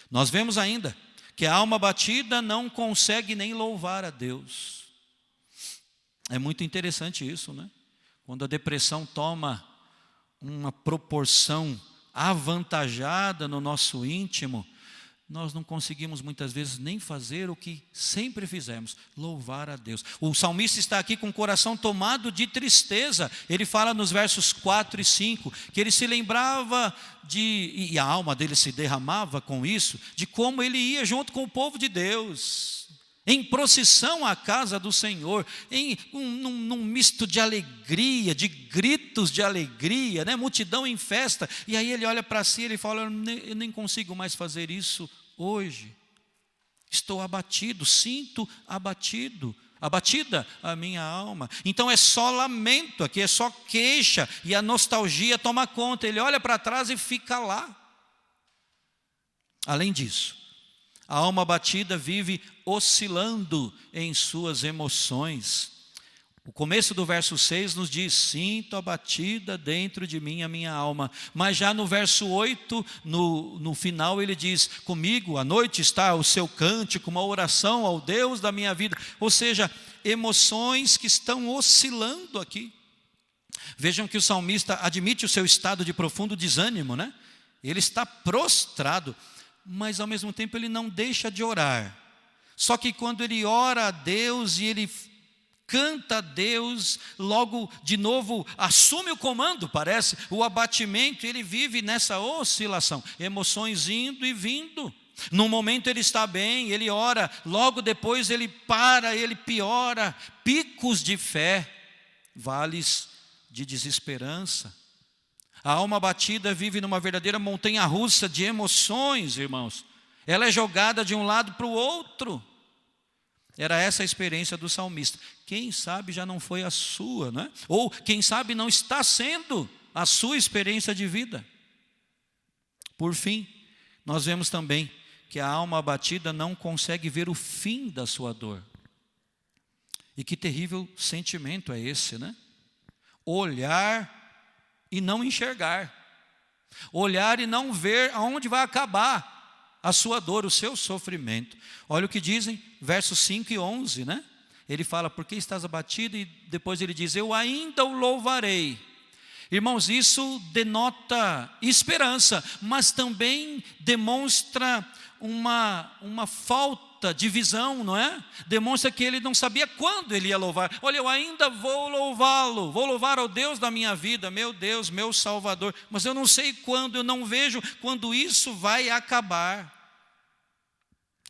Nós vemos ainda que a alma abatida não consegue nem louvar a Deus. É muito interessante isso, né? Quando a depressão toma uma proporção avantajada no nosso íntimo, nós não conseguimos muitas vezes nem fazer o que sempre fizemos, louvar a Deus. O salmista está aqui com o coração tomado de tristeza. Ele fala nos versos 4 e 5, que ele se lembrava e a alma dele se derramava com isso, de como ele ia junto com o povo de Deus, em procissão à casa do Senhor, num misto de alegria, de gritos de alegria, né? Multidão em festa. E aí ele olha para si e ele fala: eu nem consigo mais fazer isso hoje. Estou abatido, sinto abatido, abatida a minha alma. Então é só lamento aqui, é só queixa, e a nostalgia toma conta. Ele olha para trás e fica lá. Além disso, a alma abatida vive oscilando em suas emoções. O começo do verso 6 nos diz: sinto abatida dentro de mim a minha alma. Mas já no verso 8, no final ele diz: comigo à noite está o seu cântico, uma oração ao Deus da minha vida. Ou seja, emoções que estão oscilando aqui. Vejam que o salmista admite o seu estado de profundo desânimo, né? Ele está prostrado, mas ao mesmo tempo ele não deixa de orar. Só que quando ele ora a Deus e ele canta a Deus, logo de novo assume o comando, parece, o abatimento. Ele vive nessa oscilação, emoções indo e vindo. Num momento ele está bem, ele ora, logo depois ele para, ele piora. Picos de fé, vales de desesperança. A alma abatida vive numa verdadeira montanha-russa de emoções, irmãos. Ela é jogada de um lado para o outro. Era essa a experiência do salmista. Quem sabe já não foi a sua, não é? Ou quem sabe não está sendo a sua experiência de vida. Por fim, nós vemos também que a alma abatida não consegue ver o fim da sua dor. E que terrível sentimento é esse, né? Olhar e não enxergar. Olhar e não ver aonde vai acabar a sua dor, o seu sofrimento. Olha o que dizem versos 5 e 11, né? Ele fala: por que estás abatido? E depois ele diz: eu ainda o louvarei. Irmãos, isso denota esperança, mas também demonstra uma falta de visão, não é? Demonstra que ele não sabia quando ele ia louvar. Olha, eu ainda vou louvá-lo, vou louvar ao Deus da minha vida, meu Deus, meu Salvador, mas eu não sei quando, eu não vejo quando isso vai acabar.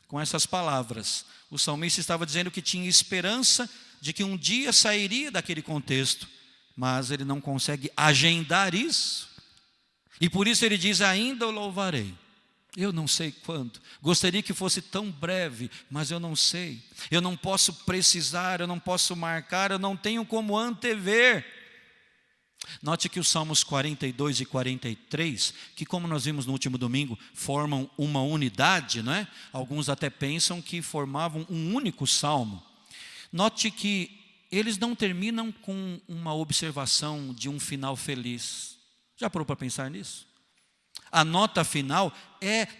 com essas palavras. O salmista estava dizendo que tinha esperança de que um dia sairia daquele contexto, mas ele não consegue agendar isso. E por isso ele diz: ainda o louvarei. Eu não sei quando. Gostaria que fosse tão breve, mas eu não sei. Eu não posso precisar, eu não posso marcar, eu não tenho como antever. Note que os Salmos 42 e 43, que como nós vimos no último domingo, formam uma unidade, não é? Alguns até pensam que formavam um único salmo. Note que eles não terminam com uma observação de um final feliz. Já parou para pensar nisso? A nota final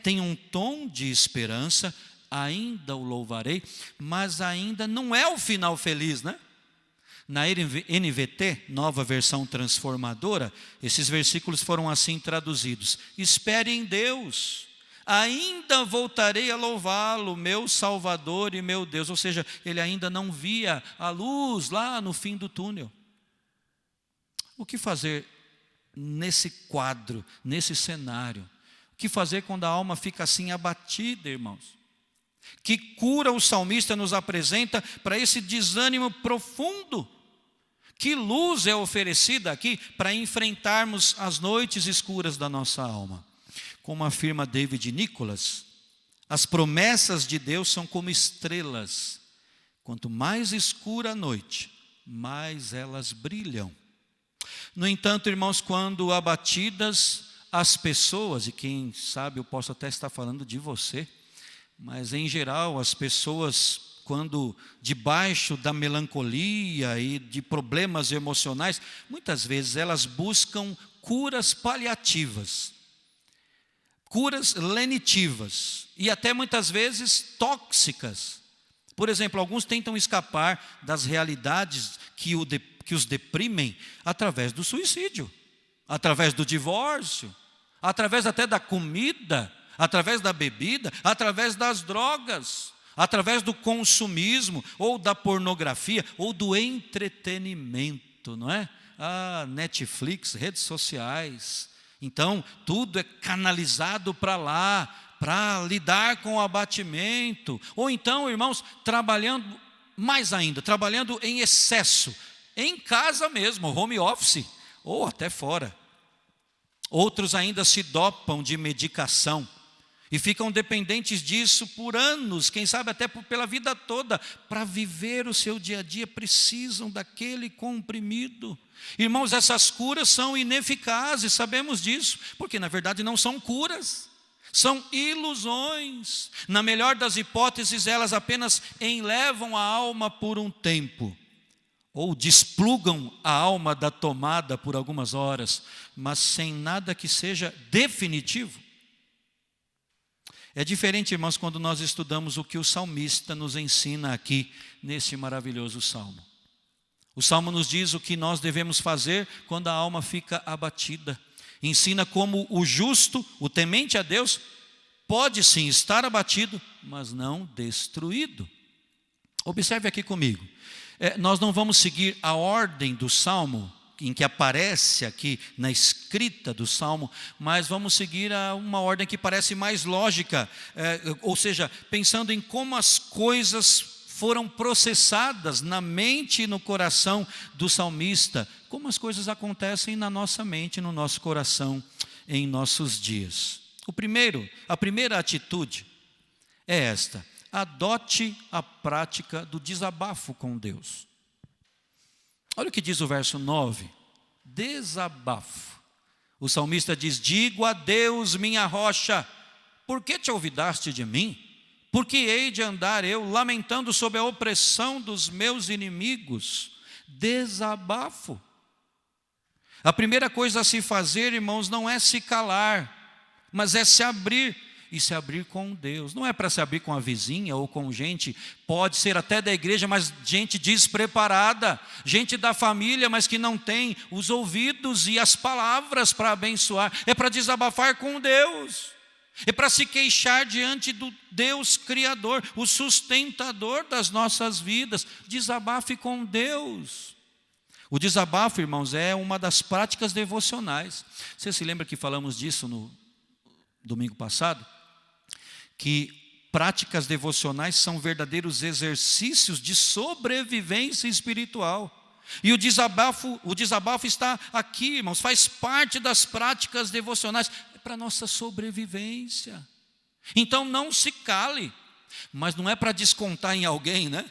tem um tom de esperança, ainda o louvarei, mas ainda não é o final feliz, né? Na NVT, nova versão transformadora, esses versículos foram assim traduzidos: espere em Deus, ainda voltarei a louvá-lo, meu Salvador e meu Deus. Ou seja, ele ainda não via a luz lá no fim do túnel. O que fazer nesse quadro, nesse cenário? O que fazer quando a alma fica assim abatida, irmãos? Que cura o salmista nos apresenta para esse desânimo profundo? Que luz é oferecida aqui para enfrentarmos as noites escuras da nossa alma? Como afirma David Nicholas, as promessas de Deus são como estrelas. Quanto mais escura a noite, mais elas brilham. No entanto, irmãos, quando abatidas as pessoas, e quem sabe eu posso até estar falando de você, mas em geral as pessoas, quando debaixo da melancolia e de problemas emocionais, muitas vezes elas buscam curas paliativas, curas lenitivas e até muitas vezes tóxicas. Por exemplo, alguns tentam escapar das realidades que os deprimem através do suicídio, através do divórcio, através até da comida, através da bebida, através das drogas, através do consumismo, ou da pornografia, ou do entretenimento, não é? Netflix, redes sociais. Então, tudo é canalizado para lá, para lidar com o abatimento. Ou então, irmãos, trabalhando mais ainda, trabalhando em excesso, em casa mesmo, home office, ou até fora. Outros ainda se dopam de medicação e ficam dependentes disso por anos, quem sabe até pela vida toda. Para viver o seu dia a dia precisam daquele comprimido. Irmãos, essas curas são ineficazes, sabemos disso, porque na verdade não são curas, são ilusões. Na melhor das hipóteses, elas apenas enlevam a alma por um tempo, ou desplugam a alma da tomada por algumas horas, mas sem nada que seja definitivo. É diferente, irmãos, quando nós estudamos o que o salmista nos ensina aqui nesse maravilhoso salmo. O salmo nos diz o que nós devemos fazer quando a alma fica abatida. Ensina como o justo, o temente a Deus, pode sim estar abatido, mas não destruído. Observe aqui comigo. Nós não vamos seguir a ordem do salmo, em que aparece aqui na escrita do salmo, mas vamos seguir uma ordem que parece mais lógica, ou seja, pensando em como as coisas foram processadas na mente e no coração do salmista, como as coisas acontecem na nossa mente, no nosso coração, em nossos dias. A primeira atitude é esta: adote a prática do desabafo com Deus. Olha o que diz o verso 9, desabafo. O salmista diz: digo a Deus, minha rocha, por que te olvidaste de mim? Por que hei de andar eu lamentando sob a opressão dos meus inimigos? Desabafo. A primeira coisa a se fazer, irmãos, não é se calar, mas é se abrir. E se abrir com Deus. Não é para se abrir com a vizinha ou com gente, pode ser até da igreja, mas gente despreparada, gente da família, mas que não tem os ouvidos e as palavras para abençoar. É para desabafar com Deus, é para se queixar diante do Deus Criador, o sustentador das nossas vidas. Desabafe com Deus. O desabafo, irmãos, é uma das práticas devocionais. Você se lembra que falamos disso no domingo passado? Que práticas devocionais são verdadeiros exercícios de sobrevivência espiritual. E o desabafo está aqui, irmãos, faz parte das práticas devocionais, é para a nossa sobrevivência. Então não se cale, mas não é para descontar em alguém, né?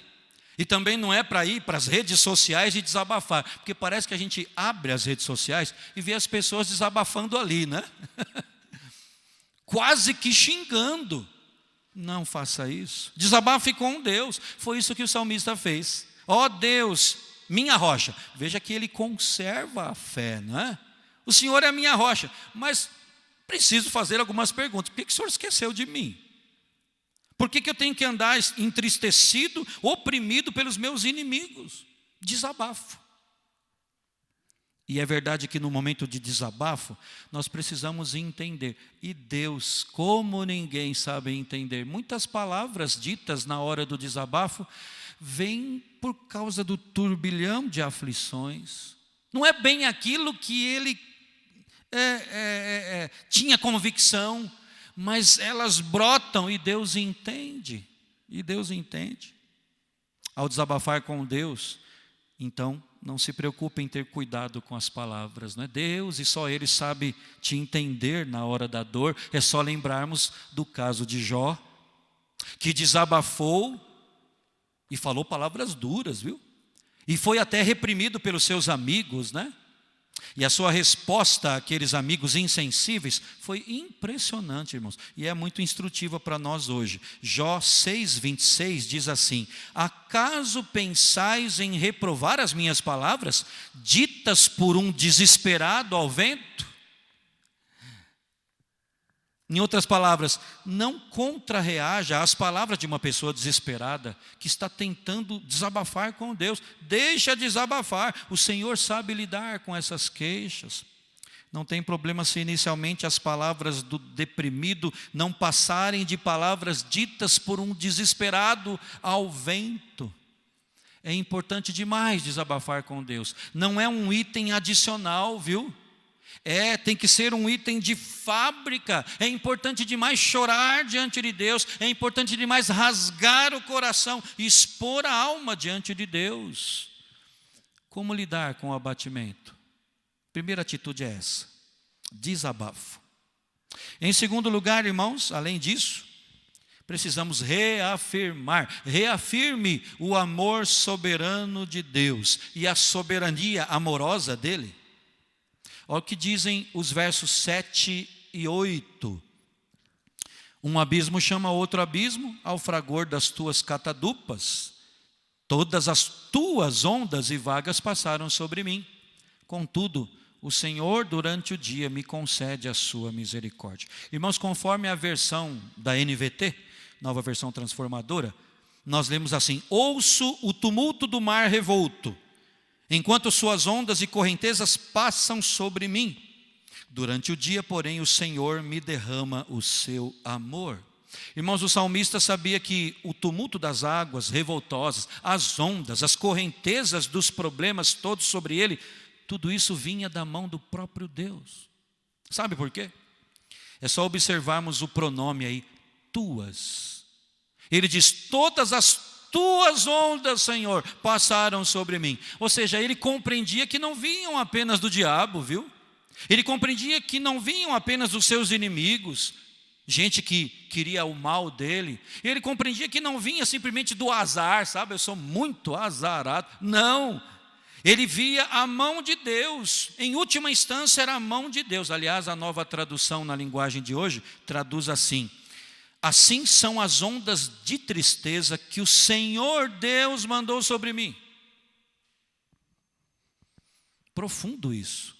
E também não é para ir para as redes sociais e desabafar, porque parece que a gente abre as redes sociais e vê as pessoas desabafando ali, né? Quase que xingando. Não faça isso. Desabafe com Deus. Foi isso que o salmista fez. Ó Deus, minha rocha. Veja que ele conserva a fé, não é? O Senhor é a minha rocha, mas preciso fazer algumas perguntas. Por que o Senhor esqueceu de mim? Por que eu tenho que andar entristecido, oprimido pelos meus inimigos? Desabafo. E é verdade que no momento de desabafo, nós precisamos entender. E Deus, como ninguém sabe entender, muitas palavras ditas na hora do desabafo, vêm por causa do turbilhão de aflições. Não é bem aquilo que ele tinha convicção, mas elas brotam e Deus entende. E Deus entende. Ao desabafar com Deus, então, não se preocupe em ter cuidado com as palavras, não é? Deus e só Ele sabe te entender na hora da dor. É só lembrarmos do caso de Jó, que desabafou e falou palavras duras, viu? E foi até reprimido pelos seus amigos, né? E a sua resposta àqueles amigos insensíveis foi impressionante, irmãos. E é muito instrutiva para nós hoje. Jó 6:26 diz assim: acaso pensais em reprovar as minhas palavras, ditas por um desesperado ao vento? Em outras palavras, não contrarreaja às palavras de uma pessoa desesperada que está tentando desabafar com Deus. Deixa desabafar, o Senhor sabe lidar com essas queixas. Não tem problema se inicialmente as palavras do deprimido não passarem de palavras ditas por um desesperado ao vento. É importante demais desabafar com Deus. Não é um item adicional, viu? Tem que ser um item de fábrica. É importante demais chorar diante de Deus. É importante demais rasgar o coração e expor a alma diante de Deus. Como lidar com o abatimento? Primeira atitude é essa: desabafo. Em segundo lugar, irmãos, além disso, precisamos reafirmar. Reafirme o amor soberano de Deus e a soberania amorosa dele. Olha o que dizem os versos 7 e 8. Um abismo chama outro abismo ao fragor das tuas catadupas. Todas as tuas ondas e vagas passaram sobre mim. Contudo, o Senhor durante o dia me concede a sua misericórdia. Irmãos, conforme a versão da NVT, nova versão transformadora, nós lemos assim: ouço o tumulto do mar revolto, enquanto suas ondas e correntezas passam sobre mim. Durante o dia, porém, o Senhor me derrama o seu amor. Irmãos, o salmista sabia que o tumulto das águas revoltosas, as ondas, as correntezas dos problemas todos sobre ele, tudo isso vinha da mão do próprio Deus. Sabe por quê? É só observarmos o pronome aí, tuas. Ele diz: todas as tuas ondas, Senhor, passaram sobre mim. Ou seja, ele compreendia que não vinham apenas do diabo, viu? Ele compreendia que não vinham apenas dos seus inimigos, gente que queria o mal dele. Ele compreendia que não vinha simplesmente do azar, sabe? Eu sou muito azarado. Não, ele via a mão de Deus. Em última instância era a mão de Deus. Aliás, a nova tradução na linguagem de hoje traduz assim: assim são as ondas de tristeza que o Senhor Deus mandou sobre mim. Profundo isso.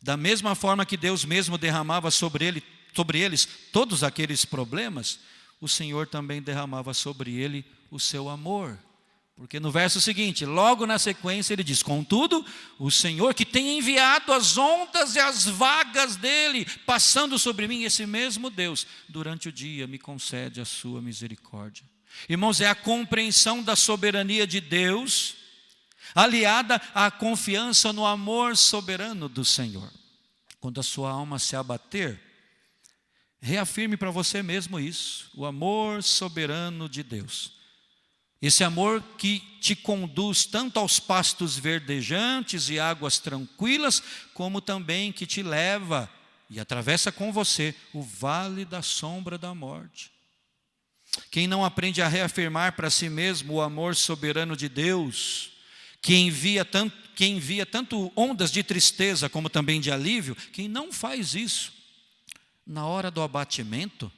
Da mesma forma que Deus mesmo derramava sobre eles todos aqueles problemas, o Senhor também derramava sobre ele o seu amor. Porque no verso seguinte, logo na sequência, ele diz: contudo, o Senhor que tem enviado as ondas e as vagas dele, passando sobre mim, esse mesmo Deus, durante o dia me concede a sua misericórdia. Irmãos, é a compreensão da soberania de Deus, aliada à confiança no amor soberano do Senhor. Quando a sua alma se abater, Reafirme para você mesmo isso, o amor soberano de Deus. Esse amor que te conduz tanto aos pastos verdejantes e águas tranquilas, como também que te leva e atravessa com você o vale da sombra da morte. Quem não aprende a reafirmar para si mesmo o amor soberano de Deus, que envia tanto ondas de tristeza como também de alívio, quem não faz isso, na hora do abatimento,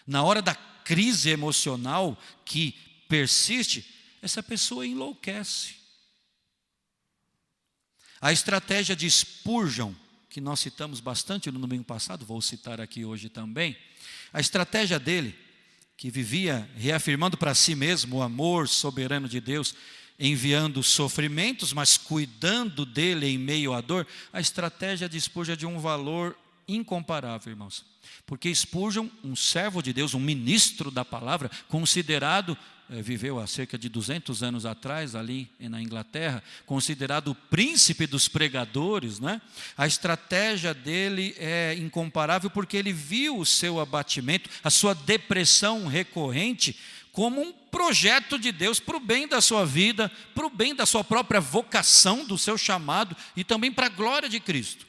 na hora da crise emocional que persiste, essa pessoa enlouquece. A estratégia de Spurgeon, que nós citamos bastante no domingo passado, vou citar aqui hoje também, a estratégia dele, que vivia reafirmando para si mesmo o amor soberano de Deus, enviando sofrimentos, mas cuidando dele em meio à dor, a estratégia de Spurgeon é de um valor incomparável, irmãos. Porque Spurgeon, um servo de Deus, um ministro da palavra, considerado, viveu há cerca de 200 anos atrás, ali na Inglaterra, considerado o príncipe dos pregadores, né? A estratégia dele é incomparável porque ele viu o seu abatimento, a sua depressão recorrente, como um projeto de Deus para o bem da sua vida, para o bem da sua própria vocação, do seu chamado e também para a glória de Cristo.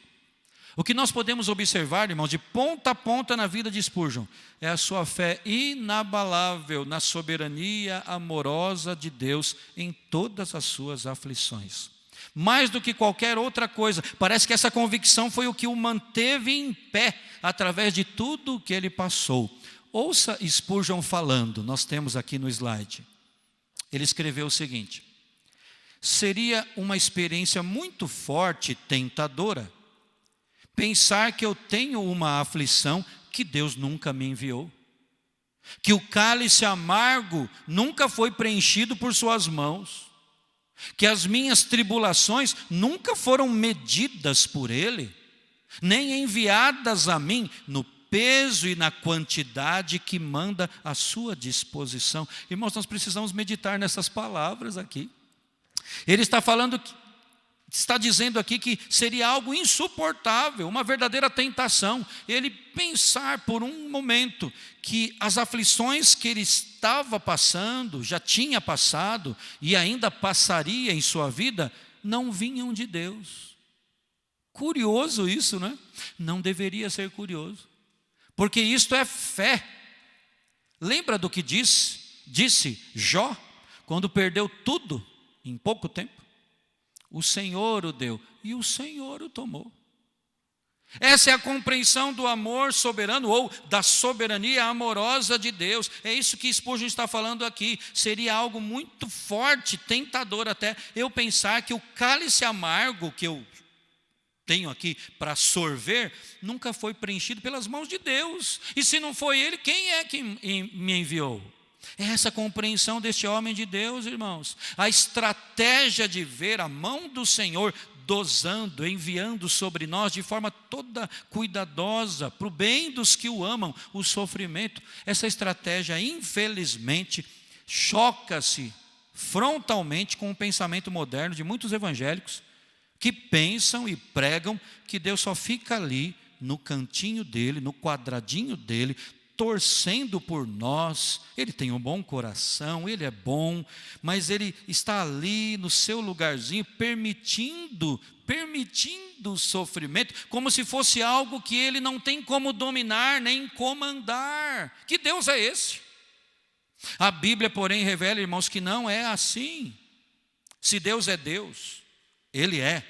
O que nós podemos observar, irmãos, de ponta a ponta na vida de Spurgeon, é a sua fé inabalável na soberania amorosa de Deus em todas as suas aflições. Mais do que qualquer outra coisa, parece que essa convicção foi o que o manteve em pé, através de tudo o que ele passou. Ouça Spurgeon falando, nós temos aqui no slide. Ele escreveu o seguinte: seria uma experiência muito forte e tentadora pensar que eu tenho uma aflição que Deus nunca me enviou, que o cálice amargo nunca foi preenchido por suas mãos, que as minhas tribulações nunca foram medidas por Ele, nem enviadas a mim no peso e na quantidade que manda à sua disposição. Irmãos, nós precisamos meditar nessas palavras aqui. Ele está dizendo aqui que seria algo insuportável, uma verdadeira tentação, ele pensar por um momento que as aflições que ele estava passando, já tinha passado e ainda passaria em sua vida, não vinham de Deus. Curioso isso, né? Não deveria ser curioso, porque isto é fé. Lembra do que disse Jó, quando perdeu tudo em pouco tempo? O Senhor o deu e o Senhor o tomou. Essa é a compreensão do amor soberano ou da soberania amorosa de Deus. É isso que Spurgeon está falando aqui. Seria algo muito forte, tentador até, eu pensar que o cálice amargo que eu tenho aqui para sorver, nunca foi preenchido pelas mãos de Deus. E se não foi Ele, quem é que me enviou? É essa compreensão deste homem de Deus, irmãos. A estratégia de ver a mão do Senhor dosando, enviando sobre nós de forma toda cuidadosa, para o bem dos que o amam, o sofrimento. Essa estratégia, infelizmente, choca-se frontalmente com o pensamento moderno de muitos evangélicos que pensam e pregam que Deus só fica ali no cantinho dele, no quadradinho dele, torcendo por nós. Ele tem um bom coração, ele é bom, mas ele está ali no seu lugarzinho, permitindo o sofrimento, como se fosse algo que ele não tem como dominar, nem comandar. Que Deus é esse? A Bíblia, porém, revela, irmãos, que não é assim. Se Deus é Deus, Ele é.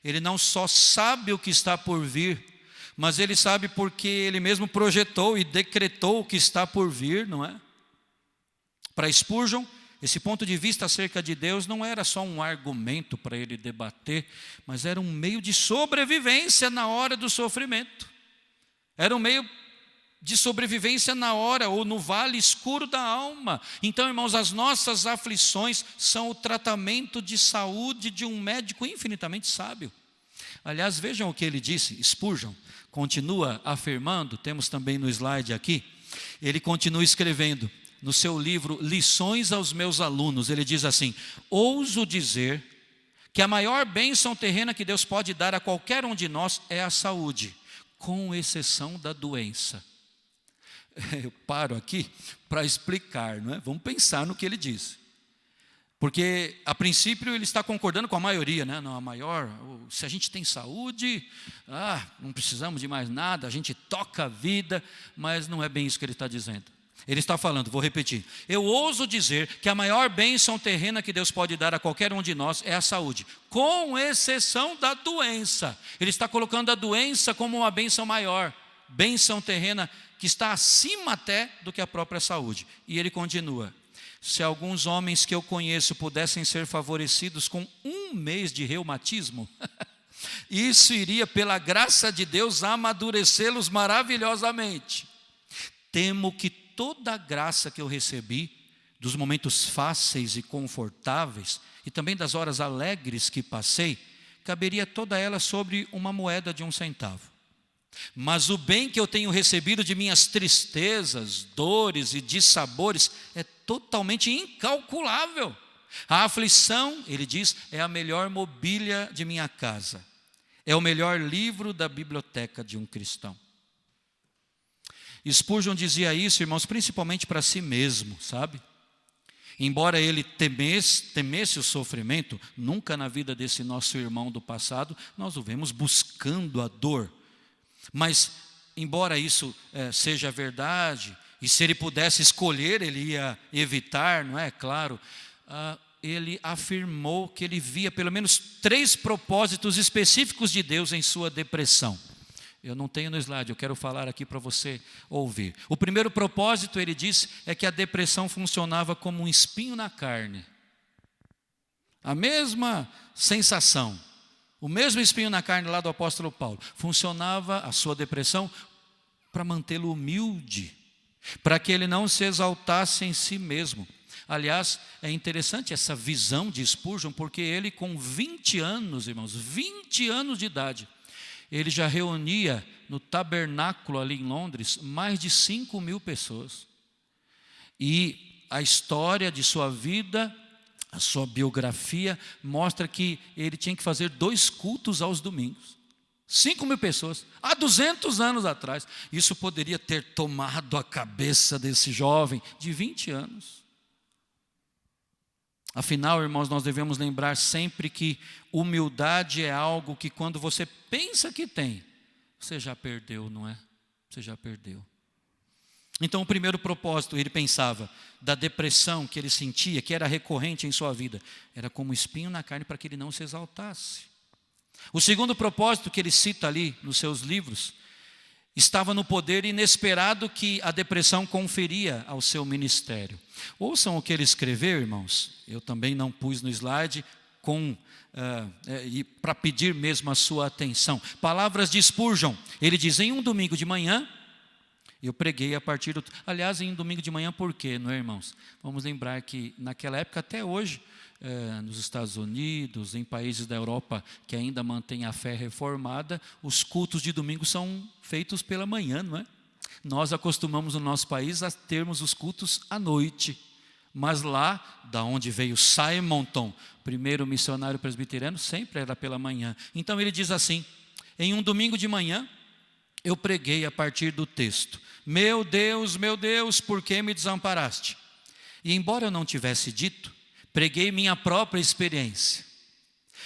Ele não só sabe o que está por vir, mas Ele sabe porque Ele mesmo projetou e decretou o que está por vir, não é? Para Spurgeon, esse ponto de vista acerca de Deus não era só um argumento para ele debater, mas era um meio de sobrevivência na hora do sofrimento. Era um meio de sobrevivência na hora ou no vale escuro da alma. Então, irmãos, as nossas aflições são o tratamento de saúde de um médico infinitamente sábio. Aliás, vejam o que ele disse. Spurgeon continua afirmando, temos também no slide aqui, ele continua escrevendo no seu livro Lições aos Meus Alunos, ele diz assim: ouso dizer que a maior bênção terrena que Deus pode dar a qualquer um de nós é a saúde, com exceção da doença. eu paro aqui para explicar, não é? Vamos pensar no que ele disse. Porque, a princípio, ele está concordando com a maioria, né? Não, se a gente tem saúde, não precisamos de mais nada, a gente toca a vida, mas não é bem isso que ele está dizendo. Ele está falando, vou repetir, eu ouso dizer que a maior bênção terrena que Deus pode dar a qualquer um de nós é a saúde, com exceção da doença. Ele está colocando a doença como uma bênção maior, bênção terrena que está acima até do que a própria saúde. E ele continua, se alguns homens que eu conheço pudessem ser favorecidos com 1 mês de reumatismo, isso iria, pela graça de Deus, amadurecê-los maravilhosamente. Temo que toda a graça que eu recebi, dos momentos fáceis e confortáveis, e também das horas alegres que passei, caberia toda ela sobre uma moeda de 1 centavo. Mas o bem que eu tenho recebido de minhas tristezas, dores e dissabores é totalmente incalculável. A aflição, ele diz, é a melhor mobília de minha casa. É o melhor livro da biblioteca de um cristão. Spurgeon dizia isso, irmãos, principalmente para si mesmo, sabe? Embora ele temesse o sofrimento, nunca na vida desse nosso irmão do passado, nós o vemos buscando a dor. Mas, embora isso seja verdade, e se ele pudesse escolher, ele ia evitar, não é? Claro, ele afirmou que ele via pelo menos 3 propósitos específicos de Deus em sua depressão. Eu não tenho no slide, eu quero falar aqui para você ouvir. O primeiro propósito, ele disse, é que a depressão funcionava como um espinho na carne. A mesma sensação. O mesmo espinho na carne lá do apóstolo Paulo, funcionava a sua depressão para mantê-lo humilde, para que ele não se exaltasse em si mesmo. Aliás, é interessante essa visão de Spurgeon, porque ele com 20 anos, irmãos, 20 anos de idade, ele já reunia no tabernáculo ali em Londres mais de 5.000 pessoas. E a história de sua vida, a sua biografia mostra que ele tinha que fazer 2 cultos aos domingos. 5.000 pessoas, há 200 anos atrás. Isso poderia ter tomado a cabeça desse jovem de 20 anos. Afinal, irmãos, nós devemos lembrar sempre que humildade é algo que quando você pensa que tem, você já perdeu, não é? Você já perdeu. Então, o primeiro propósito, ele pensava, da depressão que ele sentia, que era recorrente em sua vida, era como espinho na carne para que ele não se exaltasse. O segundo propósito que ele cita ali nos seus livros, estava no poder inesperado que a depressão conferia ao seu ministério. Ouçam o que ele escreveu, irmãos. Eu também não pus no slide para pedir mesmo a sua atenção. Palavras de Spurgeon. Ele diz, em um domingo de manhã, eu preguei a partir do... Aliás, em um domingo de manhã, por quê, não é, irmãos? Vamos lembrar que naquela época, até hoje, nos Estados Unidos, em países da Europa que ainda mantêm a fé reformada, os cultos de domingo são feitos pela manhã, não é? Nós acostumamos no nosso país a termos os cultos à noite. Mas lá, da onde veio Simonton, primeiro missionário presbiteriano, sempre era pela manhã. Então ele diz assim, em um domingo de manhã, eu preguei a partir do texto, meu Deus, por que me desamparaste? E embora eu não tivesse dito, preguei minha própria experiência.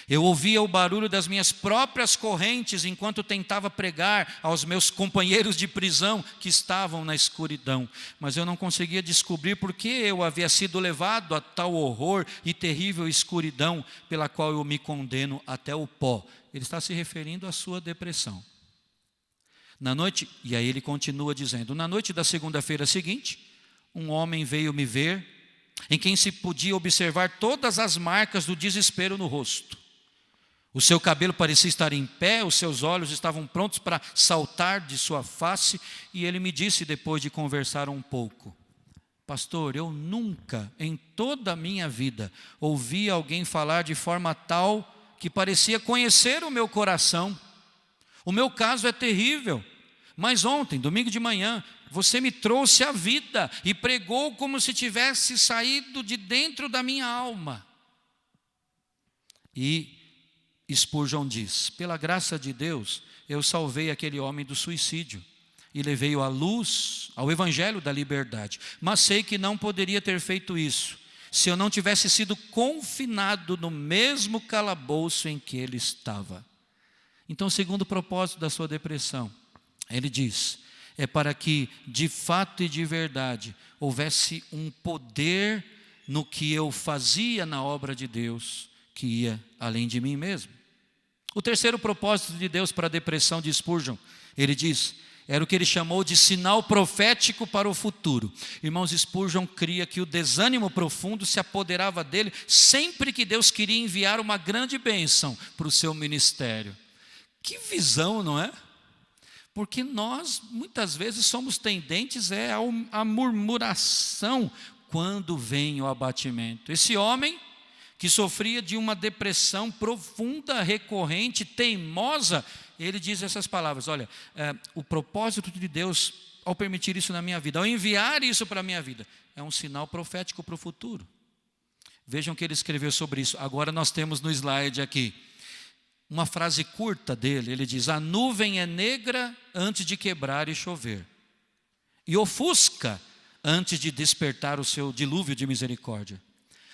Eu ouvia o barulho das minhas próprias correntes enquanto tentava pregar aos meus companheiros de prisão que estavam na escuridão. Mas eu não conseguia descobrir por que eu havia sido levado a tal horror e terrível escuridão pela qual eu me condeno até o pó. Ele está se referindo à sua depressão. Na noite, e aí ele continua dizendo, na noite da segunda-feira seguinte, um homem veio me ver, em quem se podia observar todas as marcas do desespero no rosto. O seu cabelo parecia estar em pé, os seus olhos estavam prontos para saltar de sua face, e ele me disse, depois de conversar um pouco, pastor, eu nunca, em toda a minha vida, ouvi alguém falar de forma tal que parecia conhecer o meu coração. O meu caso é terrível, mas ontem, domingo de manhã, você me trouxe a vida e pregou como se tivesse saído de dentro da minha alma. E Spurgeon diz, pela graça de Deus, eu salvei aquele homem do suicídio. e levei-o à luz, ao evangelho da liberdade. Mas sei que não poderia ter feito isso se eu não tivesse sido confinado no mesmo calabouço em que ele estava. Então, o segundo propósito da sua depressão, ele diz, é para que de fato e de verdade houvesse um poder no que eu fazia na obra de Deus, que ia além de mim mesmo. O terceiro propósito de Deus para a depressão de Spurgeon, ele diz, era o que ele chamou de sinal profético para o futuro. Irmãos, Spurgeon cria que o desânimo profundo se apoderava dele sempre que Deus queria enviar uma grande bênção para o seu ministério. Que visão, não é? Porque nós, muitas vezes, somos tendentes à murmuração quando vem o abatimento. Esse homem que sofria de uma depressão profunda, recorrente, teimosa, ele diz essas palavras, olha, o propósito de Deus, ao permitir isso na minha vida, ao enviar isso para a minha vida, é um sinal profético para o futuro. Vejam o que ele escreveu sobre isso. Agora nós temos no slide aqui, uma frase curta dele, ele diz, a nuvem é negra antes de quebrar e chover, e ofusca antes de despertar o seu dilúvio de misericórdia.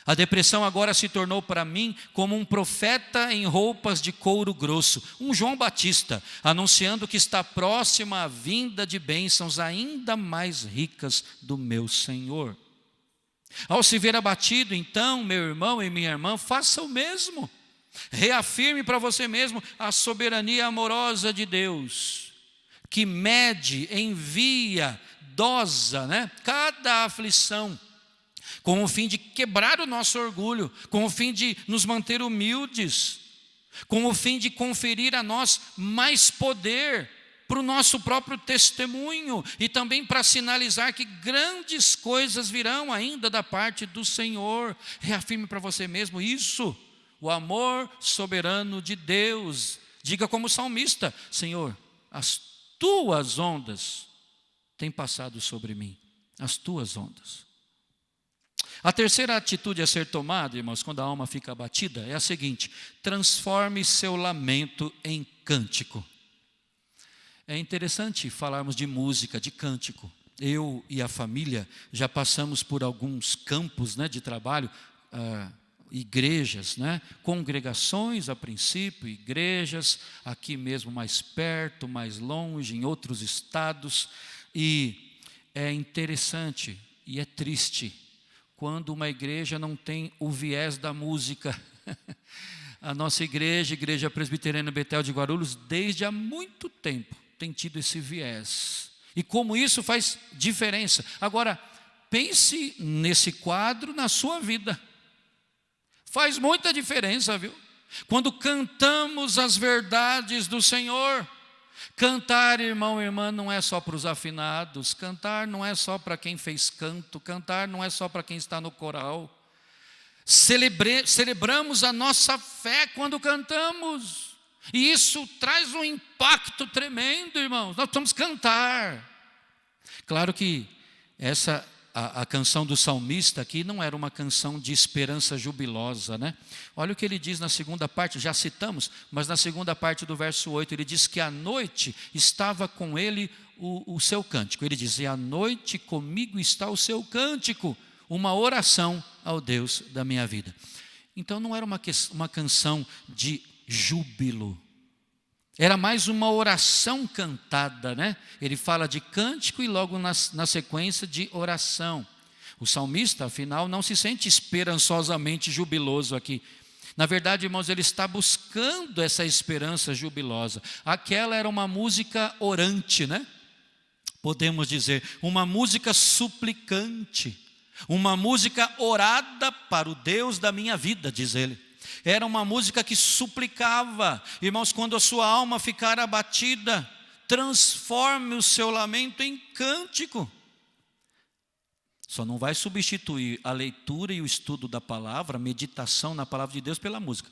A depressão agora se tornou para mim como um profeta em roupas de couro grosso, um João Batista, anunciando que está próxima a vinda de bênçãos ainda mais ricas do meu Senhor. Ao se ver abatido, então, meu irmão e minha irmã, faça o mesmo. Reafirme para você mesmo a soberania amorosa de Deus, que mede, envia, dosa, cada aflição, com o fim de quebrar o nosso orgulho, com o fim de nos manter humildes, com o fim de conferir a nós mais poder para o nosso próprio testemunho e também para sinalizar que grandes coisas virão ainda da parte do Senhor. Reafirme para você mesmo isso, o amor soberano de Deus. Diga como salmista, Senhor, as tuas ondas têm passado sobre mim, as tuas ondas. A terceira atitude a ser tomada, irmãos, quando a alma fica abatida, é a seguinte: transforme seu lamento em cântico. É interessante falarmos de música, de cântico. Eu e a família já passamos por alguns campos de trabalho, igrejas, congregações a princípio, igrejas aqui mesmo mais perto, mais longe, em outros estados. E é interessante e é triste quando uma igreja não tem o viés da música. A nossa igreja, Igreja Presbiteriana Betel de Guarulhos, desde há muito tempo tem tido esse viés. E como isso faz diferença. Agora, pense nesse quadro na sua vida. Faz muita diferença, viu? Quando cantamos as verdades do Senhor. Cantar, irmão e irmã, não é só para os afinados. Cantar não é só para quem fez canto. Cantar não é só para quem está no coral. Celebramos a nossa fé quando cantamos. E isso traz um impacto tremendo, irmãos. Nós precisamos cantar. Claro que a canção do salmista aqui não era uma canção de esperança jubilosa, Olha o que ele diz na segunda parte, já citamos, mas na segunda parte do verso 8, ele diz que à noite estava com ele o seu cântico. Ele diz, e à noite comigo está o seu cântico, uma oração ao Deus da minha vida. Então não era uma canção de júbilo, era mais uma oração cantada, Ele fala de cântico e logo na sequência de oração. O salmista, afinal, não se sente esperançosamente jubiloso aqui. Na verdade, irmãos, ele está buscando essa esperança jubilosa. Aquela era uma música orante, Podemos dizer, uma música suplicante, uma música orada para o Deus da minha vida, diz ele. Era uma música que suplicava. Irmãos, quando a sua alma ficar abatida, transforme o seu lamento em cântico. Só não vai substituir a leitura e o estudo da palavra, a meditação na palavra de Deus pela música.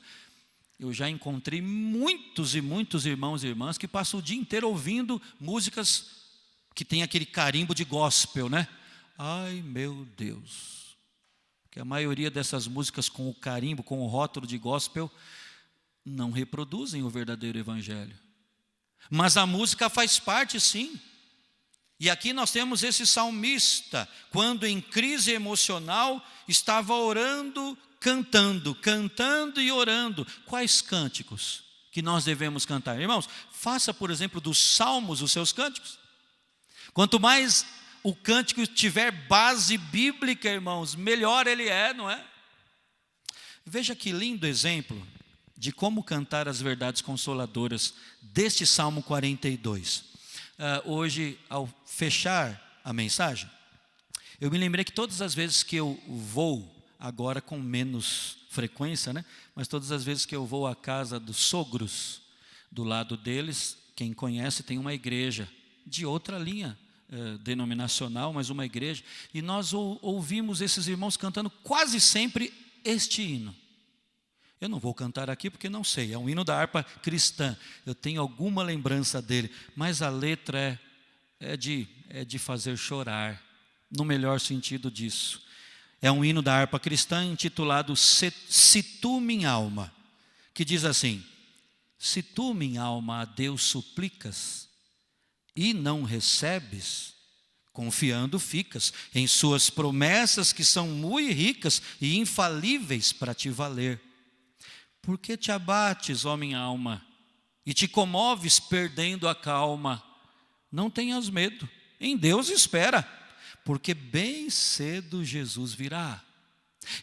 Eu já encontrei muitos e muitos irmãos e irmãs que passam o dia inteiro ouvindo músicas que tem aquele carimbo de gospel, Ai, meu Deus. Que a maioria dessas músicas com o carimbo, com o rótulo de gospel, não reproduzem o verdadeiro evangelho. Mas a música faz parte, sim. E aqui nós temos esse salmista, quando em crise emocional, estava orando, cantando e orando. Quais cânticos que nós devemos cantar? Irmãos, faça, por exemplo, dos salmos os seus cânticos. Quanto mais o cântico tiver base bíblica, irmãos, melhor ele é, não é? Veja que lindo exemplo de como cantar as verdades consoladoras deste Salmo 42. Hoje, ao fechar a mensagem, eu me lembrei que todas as vezes que eu vou, agora com menos frequência, né? Mas todas as vezes que eu vou à casa dos sogros, do lado deles, quem conhece, tem uma igreja de outra linha denominacional, mas uma igreja, e nós ouvimos esses irmãos cantando quase sempre este hino. Eu não vou cantar aqui porque não sei, é um hino da harpa cristã, eu tenho alguma lembrança dele, mas a letra é de fazer chorar, no melhor sentido disso. É um hino da harpa cristã intitulado Se Tu Minha Alma, que diz assim: se tu, minha alma, a Deus suplicas e não recebes, confiando ficas em suas promessas que são muito ricas e infalíveis para te valer. Por que te abates, ó minha alma, e te comoves perdendo a calma? Não tenhas medo, em Deus espera, porque bem cedo Jesus virá.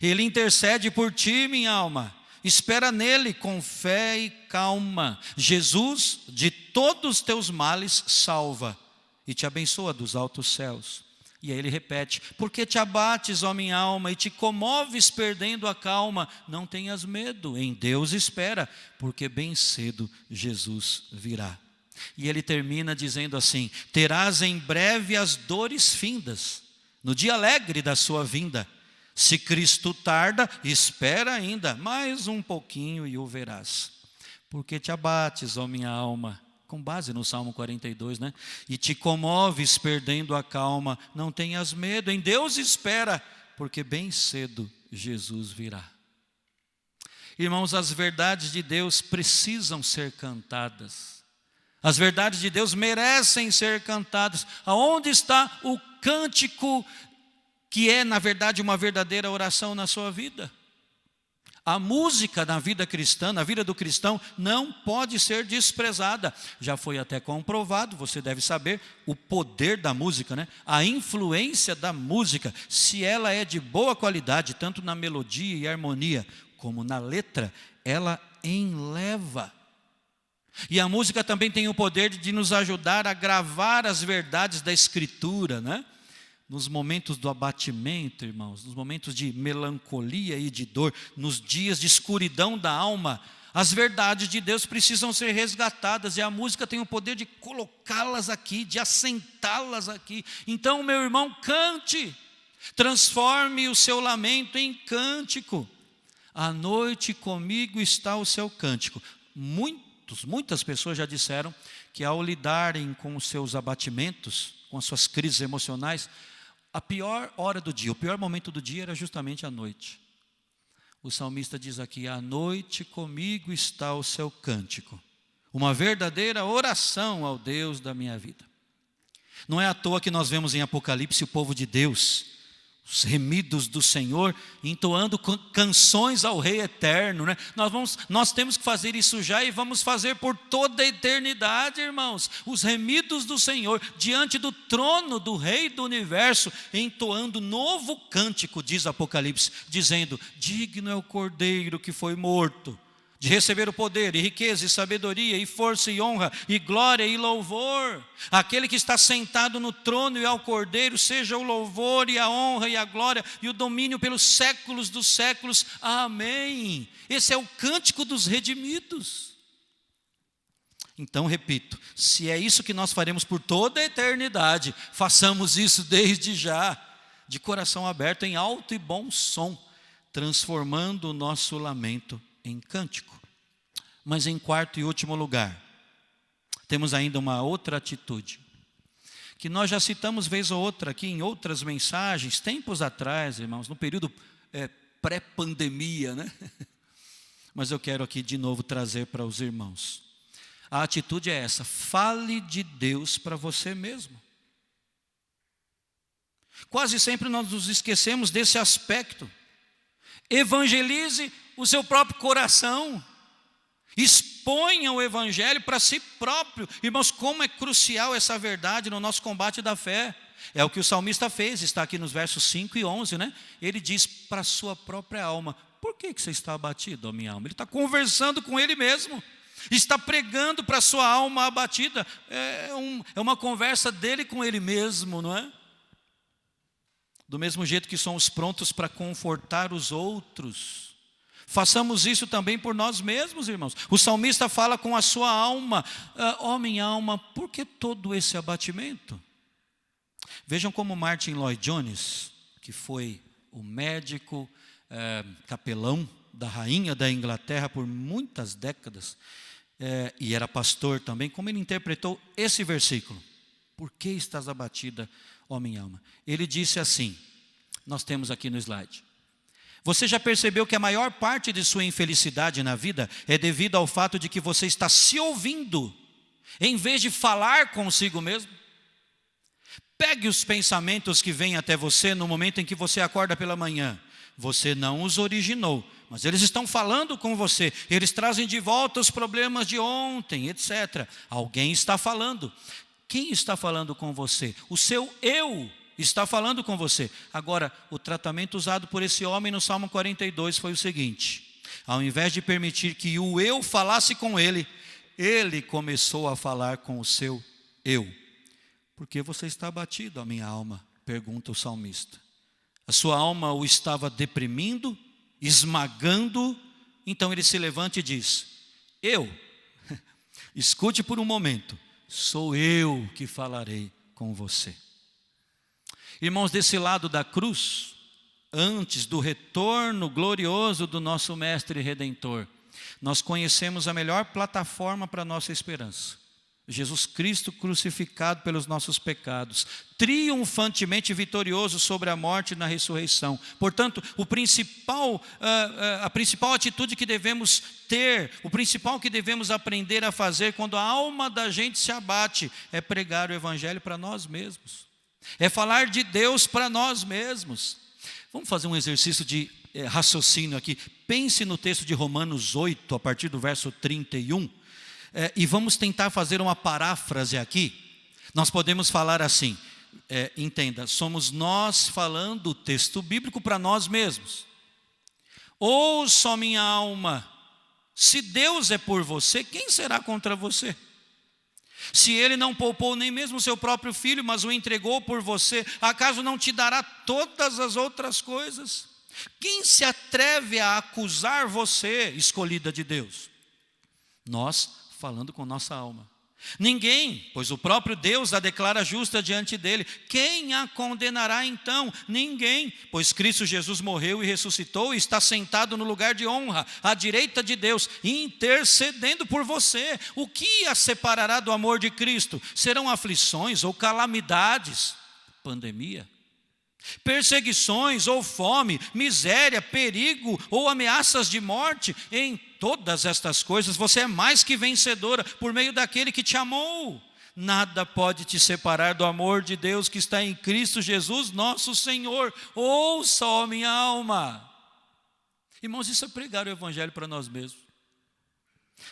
Ele intercede por ti, minha alma, espera nele com fé e calma. Jesus de todos os teus males salva e te abençoa dos altos céus. E aí ele repete: por que te abates, ó minha alma, e te comoves perdendo a calma? Não tenhas medo, em Deus espera, porque bem cedo Jesus virá. E ele termina dizendo assim: terás em breve as dores findas, no dia alegre da sua vinda. Se Cristo tarda, espera ainda, mais um pouquinho e o verás. Por que te abates, ó minha alma? Com base no Salmo 42, né? E te comoves perdendo a calma, não tenhas medo, em Deus espera, porque bem cedo Jesus virá. Irmãos, as verdades de Deus precisam ser cantadas. As verdades de Deus merecem ser cantadas. Aonde está o cântico que é, na verdade, uma verdadeira oração na sua vida? A música na vida cristã, na vida do cristão, não pode ser desprezada. Já foi até comprovado, você deve saber, o poder da música, né? A influência da música, se ela é de boa qualidade, tanto na melodia e harmonia, como na letra, ela enleva. E a música também tem o poder de nos ajudar a gravar as verdades da Escritura, né? Nos momentos do abatimento, irmãos, nos momentos de melancolia e de dor, nos dias de escuridão da alma, as verdades de Deus precisam ser resgatadas, e a música tem o poder de colocá-las aqui, de assentá-las aqui. Então, meu irmão, cante, transforme o seu lamento em cântico. À noite comigo está o seu cântico. Muitas pessoas já disseram que ao lidarem com os seus abatimentos, com as suas crises emocionais, a pior hora do dia, o pior momento do dia era justamente a noite. O salmista diz aqui: à noite comigo está o seu cântico, uma verdadeira oração ao Deus da minha vida. Não é à toa que nós vemos em Apocalipse o povo de Deus, os remidos do Senhor, entoando canções ao Rei Eterno, né? Nós temos que fazer isso já, e vamos fazer por toda a eternidade, irmãos. Os remidos do Senhor, diante do trono do Rei do Universo, entoando novo cântico, diz Apocalipse, dizendo: digno é o Cordeiro que foi morto, de receber o poder, e riqueza, e sabedoria, e força, e honra, e glória, e louvor. Aquele que está sentado no trono e ao Cordeiro, seja o louvor, e a honra, e a glória, e o domínio pelos séculos dos séculos. Amém. Esse é o cântico dos redimidos. Então, repito, se é isso que nós faremos por toda a eternidade, façamos isso desde já, de coração aberto, em alto e bom som, transformando o nosso lamento em cântico. Mas em quarto e último lugar, temos ainda uma outra atitude, que nós já citamos vez ou outra aqui em outras mensagens, tempos atrás, irmãos, no período pré-pandemia, né? Mas eu quero aqui de novo trazer para os irmãos. A atitude é essa: fale de Deus para você mesmo. Quase sempre nós nos esquecemos desse aspecto. Evangelize o seu próprio coração. Exponha o evangelho para si próprio. Irmãos, como é crucial essa verdade no nosso combate da fé. É o que o salmista fez, está aqui nos versos 5 e 11, né? Ele diz para a sua própria alma: por que você está abatido, ó minha alma? Ele está conversando com ele mesmo. Está pregando para a sua alma abatida. É uma conversa dele com ele mesmo, não é? Do mesmo jeito que somos prontos para confortar os outros, façamos isso também por nós mesmos, irmãos. O salmista fala com a sua alma: ó minha alma, por que todo esse abatimento? Vejam como Martin Lloyd Jones, que foi o médico capelão da rainha da Inglaterra por muitas décadas, e era pastor também, como ele interpretou esse versículo: por que estás abatida, ó minha alma? Ele disse assim, nós temos aqui no slide: você já percebeu que a maior parte de sua infelicidade na vida é devido ao fato de que você está se ouvindo, em vez de falar consigo mesmo? Pegue os pensamentos que vêm até você no momento em que você acorda pela manhã. Você não os originou, mas eles estão falando com você. Eles trazem de volta os problemas de ontem, etc. Alguém está falando. Quem está falando com você? O seu eu está falando com você. Agora, o tratamento usado por esse homem no Salmo 42 foi o seguinte: ao invés de permitir que o eu falasse com ele, ele começou a falar com o seu eu. Por que você está abatido, a minha alma? Pergunta o salmista. A sua alma o estava deprimindo, esmagando. Então ele se levanta e diz: eu, escute por um momento, sou eu que falarei com você. Irmãos, desse lado da cruz, antes do retorno glorioso do nosso Mestre Redentor, nós conhecemos a melhor plataforma para a nossa esperança: Jesus Cristo crucificado pelos nossos pecados, triunfantemente vitorioso sobre a morte e na ressurreição. Portanto, a principal atitude que devemos ter, o principal que devemos aprender a fazer quando a alma da gente se abate, é pregar o evangelho para nós mesmos, é falar de Deus para nós mesmos. Vamos fazer um exercício de raciocínio aqui. Pense no texto de Romanos 8, a partir do verso 31. E vamos tentar fazer uma paráfrase aqui. Nós podemos falar assim, entenda, somos nós falando o texto bíblico para nós mesmos. Ouça, minha alma, se Deus é por você, quem será contra você? Se Ele não poupou nem mesmo o seu próprio filho, mas o entregou por você, acaso não te dará todas as outras coisas? Quem se atreve a acusar você, escolhida de Deus? Nós falando com nossa alma. Ninguém, pois o próprio Deus a declara justa diante dele. Quem a condenará então? Ninguém, pois Cristo Jesus morreu e ressuscitou e está sentado no lugar de honra, à direita de Deus, intercedendo por você. O que a separará do amor de Cristo? Serão aflições ou calamidades? Pandemia? Perseguições ou fome, miséria, perigo ou ameaças de morte? Em todas estas coisas você é mais que vencedora por meio daquele que te amou. Nada pode te separar do amor de Deus que está em Cristo Jesus, nosso Senhor. Ouça, ó minha alma. Irmãos, isso é pregar o evangelho para nós mesmos.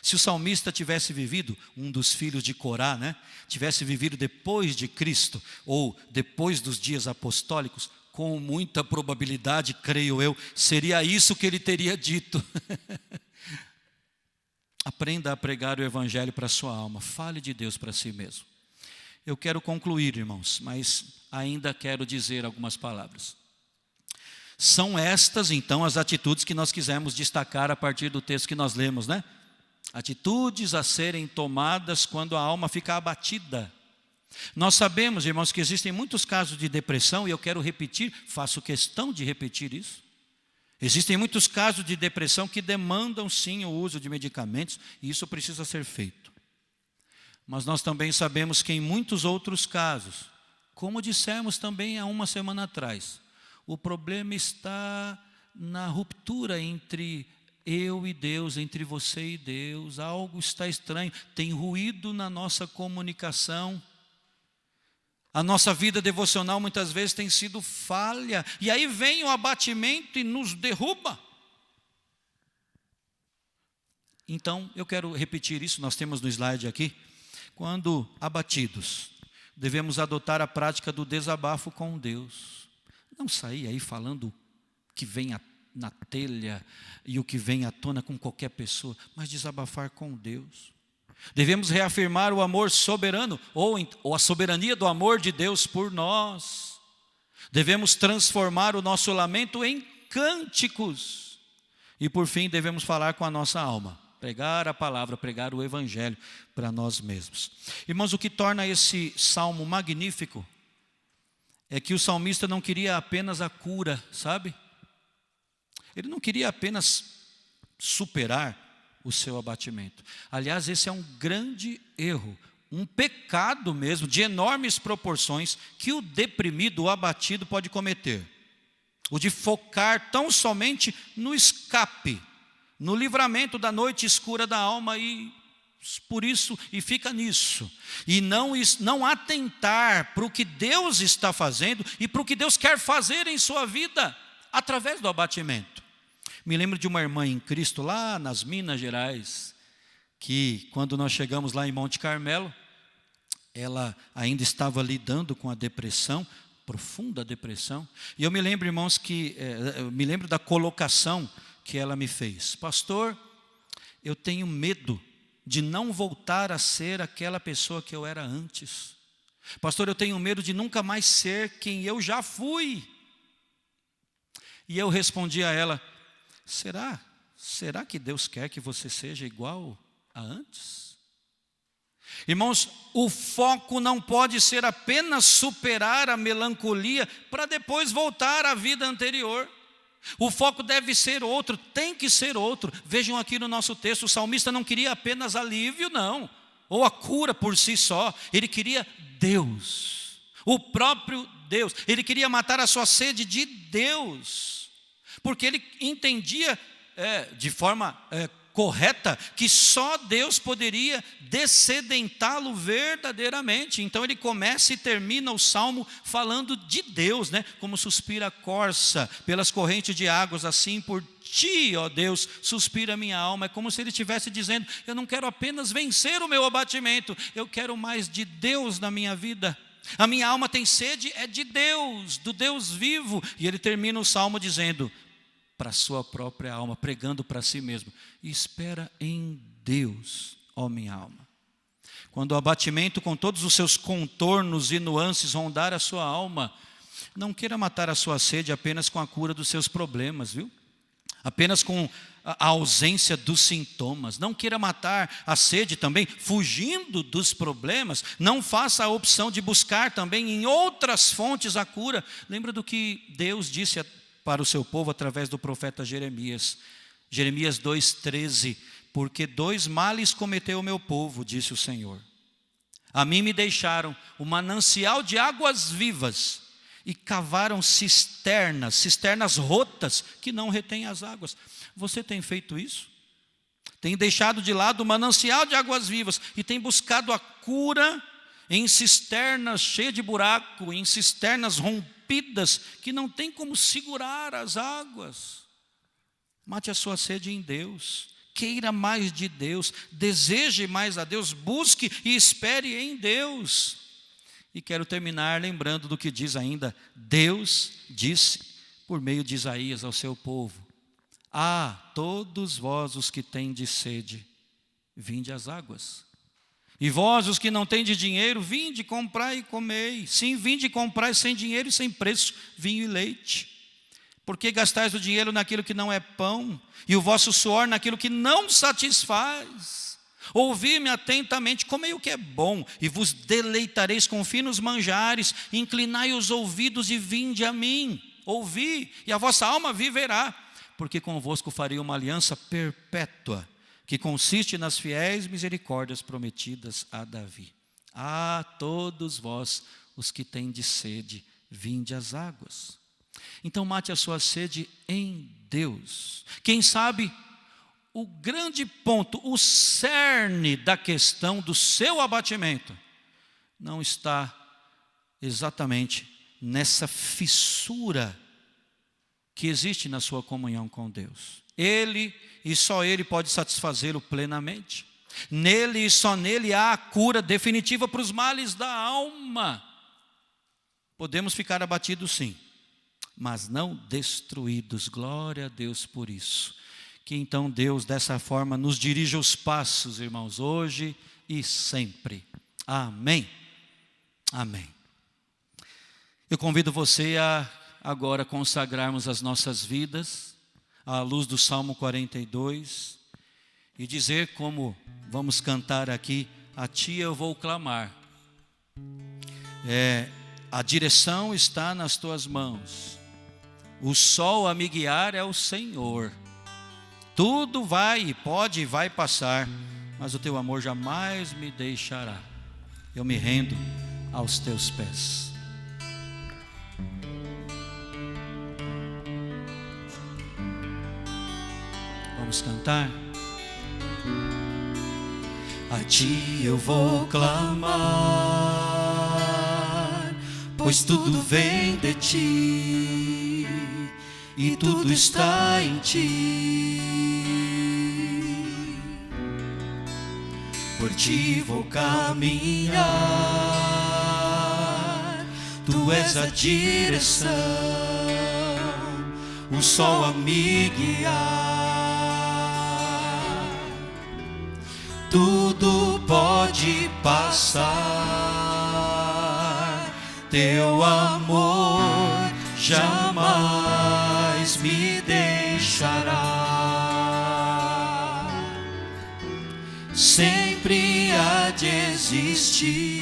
Se o salmista tivesse vivido, um dos filhos de Corá, tivesse vivido depois de Cristo, ou depois dos dias apostólicos, com muita probabilidade, creio eu, seria isso que ele teria dito. Aprenda a pregar o evangelho para a sua alma, fale de Deus para si mesmo. Eu quero concluir, irmãos, mas ainda quero dizer algumas palavras. São estas, então, as atitudes que nós quisemos destacar a partir do texto que nós lemos, Atitudes a serem tomadas quando a alma fica abatida. Nós sabemos, irmãos, que existem muitos casos de depressão, e eu quero repetir, faço questão de repetir isso. Existem muitos casos de depressão que demandam sim o uso de medicamentos, e isso precisa ser feito. Mas nós também sabemos que em muitos outros casos, como dissemos também há uma semana atrás, o problema está na ruptura entre eu e Deus, entre você e Deus. Algo está estranho, tem ruído na nossa comunicação. A nossa vida devocional muitas vezes tem sido falha. E aí vem o abatimento e nos derruba. Então, eu quero repetir isso, nós temos no slide aqui. Quando abatidos, devemos adotar a prática do desabafo com Deus. Não sair aí falando o que vem na telha e o que vem à tona com qualquer pessoa, mas desabafar com Deus. Devemos reafirmar o amor soberano, ou a soberania do amor de Deus por nós. Devemos transformar o nosso lamento em cânticos. E por fim, devemos falar com a nossa alma. Pregar a palavra, pregar o evangelho para nós mesmos. Irmãos, o que torna esse salmo magnífico é que o salmista não queria apenas a cura, sabe? Ele não queria apenas superar o seu abatimento. Aliás, esse é um grande erro, um pecado mesmo, de enormes proporções, que o deprimido, o abatido pode cometer. O de focar tão somente no escape, no livramento da noite escura da alma, e por isso, e fica nisso. E não atentar para o que Deus está fazendo e para o que Deus quer fazer em sua vida, através do abatimento. Me lembro de uma irmã em Cristo, lá nas Minas Gerais, que quando nós chegamos lá em Monte Carmelo, ela ainda estava lidando com a depressão, profunda depressão. E eu me lembro, irmãos, me lembro da colocação que ela me fez. Pastor, eu tenho medo de não voltar a ser aquela pessoa que eu era antes. Pastor, eu tenho medo de nunca mais ser quem eu já fui. E eu respondi a ela, será que Deus quer que você seja igual a antes? Irmãos, o foco não pode ser apenas superar a melancolia para depois voltar à vida anterior. O foco deve ser outro, tem que ser outro. Vejam aqui no nosso texto, o salmista não queria apenas alívio, não, ou a cura por si só. Ele queria Deus, o próprio Deus. Ele queria matar a sua sede de Deus, porque ele entendia de forma correta que só Deus poderia descedentá-lo verdadeiramente. Então ele começa e termina o salmo falando de Deus, né? Como suspira a corça pelas correntes de águas, assim por ti, ó Deus, suspira a minha alma. É como se ele estivesse dizendo, eu não quero apenas vencer o meu abatimento, eu quero mais de Deus na minha vida. A minha alma tem sede, é de Deus, do Deus vivo. E ele termina o salmo dizendo, para a sua própria alma, pregando para si mesmo, espera em Deus, ó minha alma. Quando o abatimento com todos os seus contornos e nuances rondar a sua alma, não queira matar a sua sede apenas com a cura dos seus problemas, viu? Apenas com a ausência dos sintomas. Não queira matar a sede também fugindo dos problemas. Não faça a opção de buscar também em outras fontes a cura. Lembra do que Deus disse para o seu povo através do profeta Jeremias. Jeremias 2,13, porque 2 males cometeu o meu povo, disse o Senhor. A mim me deixaram o manancial de águas vivas e cavaram cisternas rotas que não retêm as águas. Você tem feito isso? Tem deixado de lado o manancial de águas vivas e tem buscado a cura em cisternas cheias de buraco, em cisternas rompidas, que não tem como segurar as águas. Mate a sua sede em Deus, queira mais de Deus, deseje mais a Deus, busque e espere em Deus. E quero terminar lembrando do que diz ainda, Deus disse por meio de Isaías ao seu povo, todos vós os que tendes sede, vinde às águas. E vós, os que não tendes dinheiro, vinde, comprai e comei. Sim, vinde, comprai sem dinheiro e sem preço, vinho e leite. Porque gastais o dinheiro naquilo que não é pão, e o vosso suor naquilo que não satisfaz. Ouvi-me atentamente, comei o que é bom, e vos deleitareis com finos manjares. Inclinai os ouvidos e vinde a mim. Ouvi, e a vossa alma viverá. Porque convosco farei uma aliança perpétua, que consiste nas fiéis misericórdias prometidas a Davi. Todos vós, os que tendes sede, vinde às águas. Então mate a sua sede em Deus. Quem sabe o grande ponto, o cerne da questão do seu abatimento, não está exatamente nessa fissura que existe na sua comunhão com Deus. Ele e só Ele pode satisfazê-lo plenamente. Nele e só nele há a cura definitiva para os males da alma. Podemos ficar abatidos, sim, mas não destruídos. Glória a Deus por isso. Que então Deus dessa forma nos dirija os passos, irmãos, hoje e sempre. Amém. Amém. Eu convido você a agora consagrarmos as nossas vidas à luz do Salmo 42 e dizer como vamos cantar aqui: a Ti eu vou clamar. A direção está nas Tuas mãos. O sol a me guiar é o Senhor. Tudo vai e pode e vai passar, mas o Teu amor jamais me deixará. Eu me rendo aos Teus pés. Vamos cantar. A Ti eu vou clamar, pois tudo vem de Ti e tudo está em Ti. Por Ti vou caminhar, Tu és a direção, o sol a me guiar. Tudo pode passar, Teu amor jamais me deixará. Sempre há de existir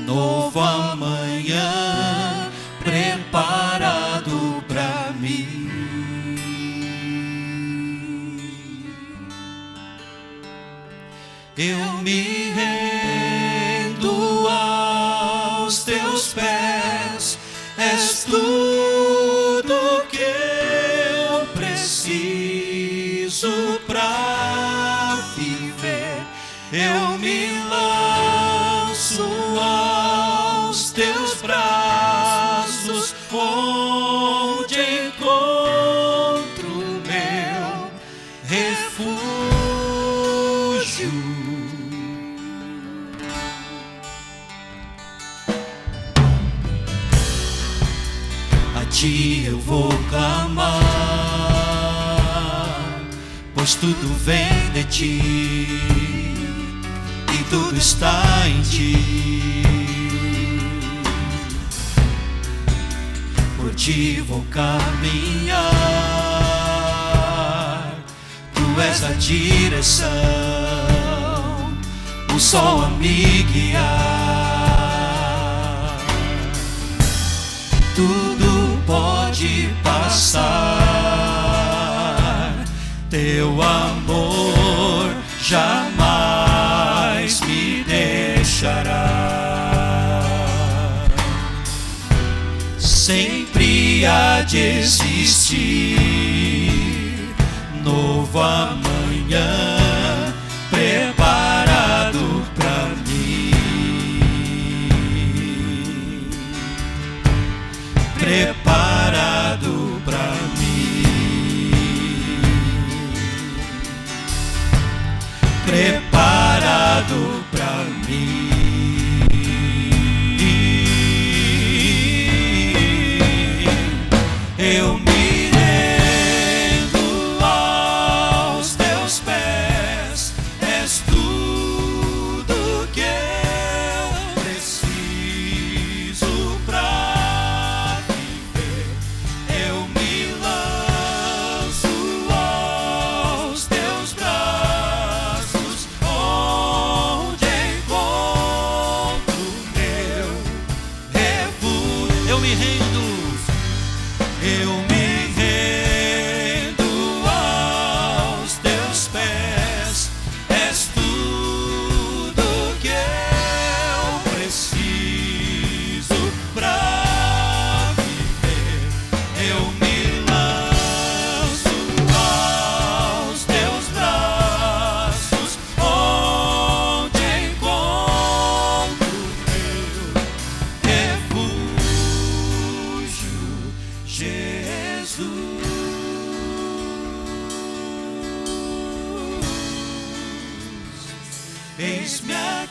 novo amanhã preparado para mim. Eu me rendo aos Teus pés, és tudo que eu preciso para viver. Eu me lanço aos Teus braços, onde encontro meu refúgio. A Ti eu vou clamar, pois tudo vem de Ti e tudo está em Ti. Por Ti vou caminhar, Tu és a direção, o sol a me guiar. Tudo pode passar, Teu amor jamais me deixará. Sempre há de existir novo amanhã preparado para mim. Preparado para mim. Preparado para mim. Eu me rendo aos Teus pés, és tudo que eu preciso para viver.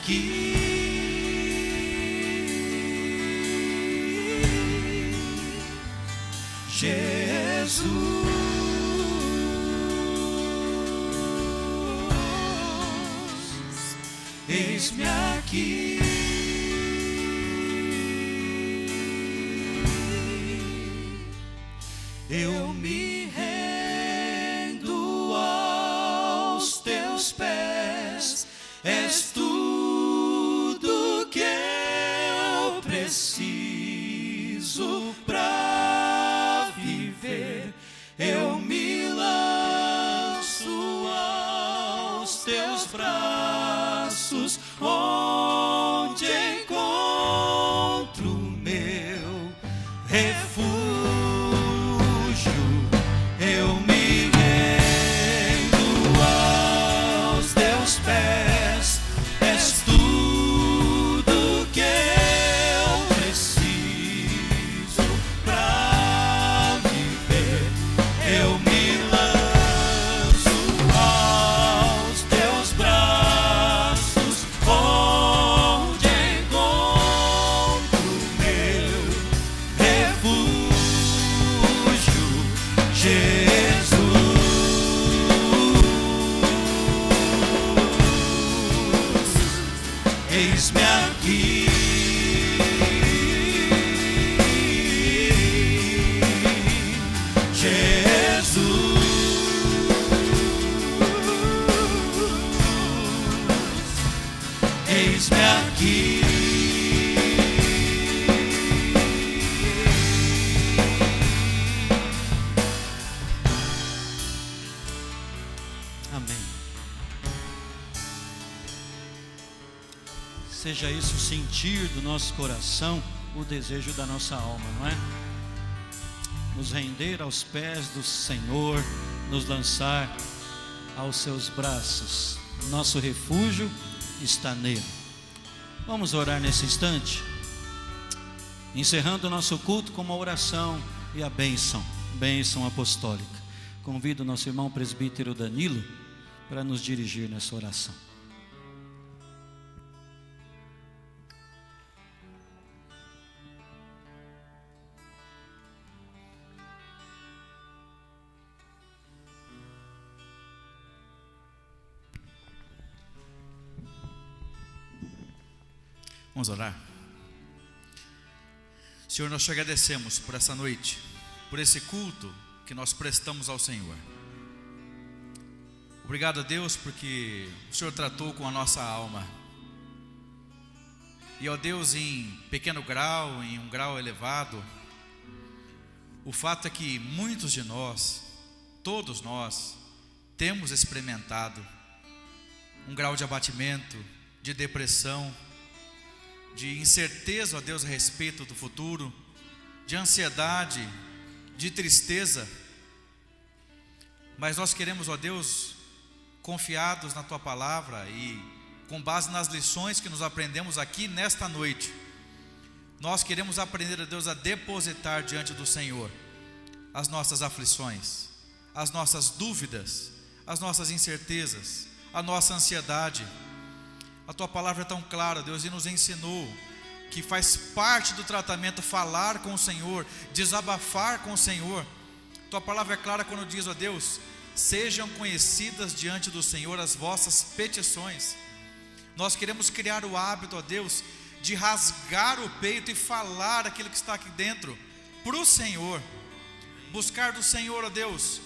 aqui, Jesus, eis-me aqui. Eu me rendo aos teus pés, és tudo que eu preciso para viver. Eu me lanço aos teus braços, onde encontro meu refúgio. Eu me rendo aos teus pés, és tudo que eu preciso para viver. Eu me lanço aos teus braços, onde encontro meu refúgio, Jesus. Eis-me aqui, Jesus. Eis-me aqui. Amém. Seja isso o sentir do nosso coração, o desejo da nossa alma, não é? Nos render aos pés do Senhor, nos lançar aos seus braços. Nosso refúgio está nele. Vamos orar nesse instante, encerrando o nosso culto com uma oração e a bênção apostólica. Convido o nosso irmão presbítero Danilo para nos dirigir nessa oração. Vamos orar. Senhor, nós te agradecemos por essa noite, por esse culto que nós prestamos ao Senhor. Obrigado a Deus porque o Senhor tratou com a nossa alma. E ó Deus, em pequeno grau, em um grau elevado, o fato é que muitos de nós, todos nós, temos experimentado um grau de abatimento, de depressão, de incerteza, ó Deus, a respeito do futuro, de ansiedade, de tristeza. Mas nós queremos, ó Deus, confiados na Tua Palavra e com base nas lições que nos aprendemos aqui nesta noite, nós queremos aprender, ó Deus, a depositar diante do Senhor as nossas aflições, as nossas dúvidas, as nossas incertezas, a nossa ansiedade. A Tua Palavra é tão clara, Deus, e nos ensinou que faz parte do tratamento falar com o Senhor, desabafar com o Senhor. Tua Palavra é clara quando diz, ó Deus, sejam conhecidas diante do Senhor as vossas petições. Nós queremos criar o hábito, ó Deus, de rasgar o peito e falar aquilo que está aqui dentro para o Senhor. Buscar do Senhor, ó Deus,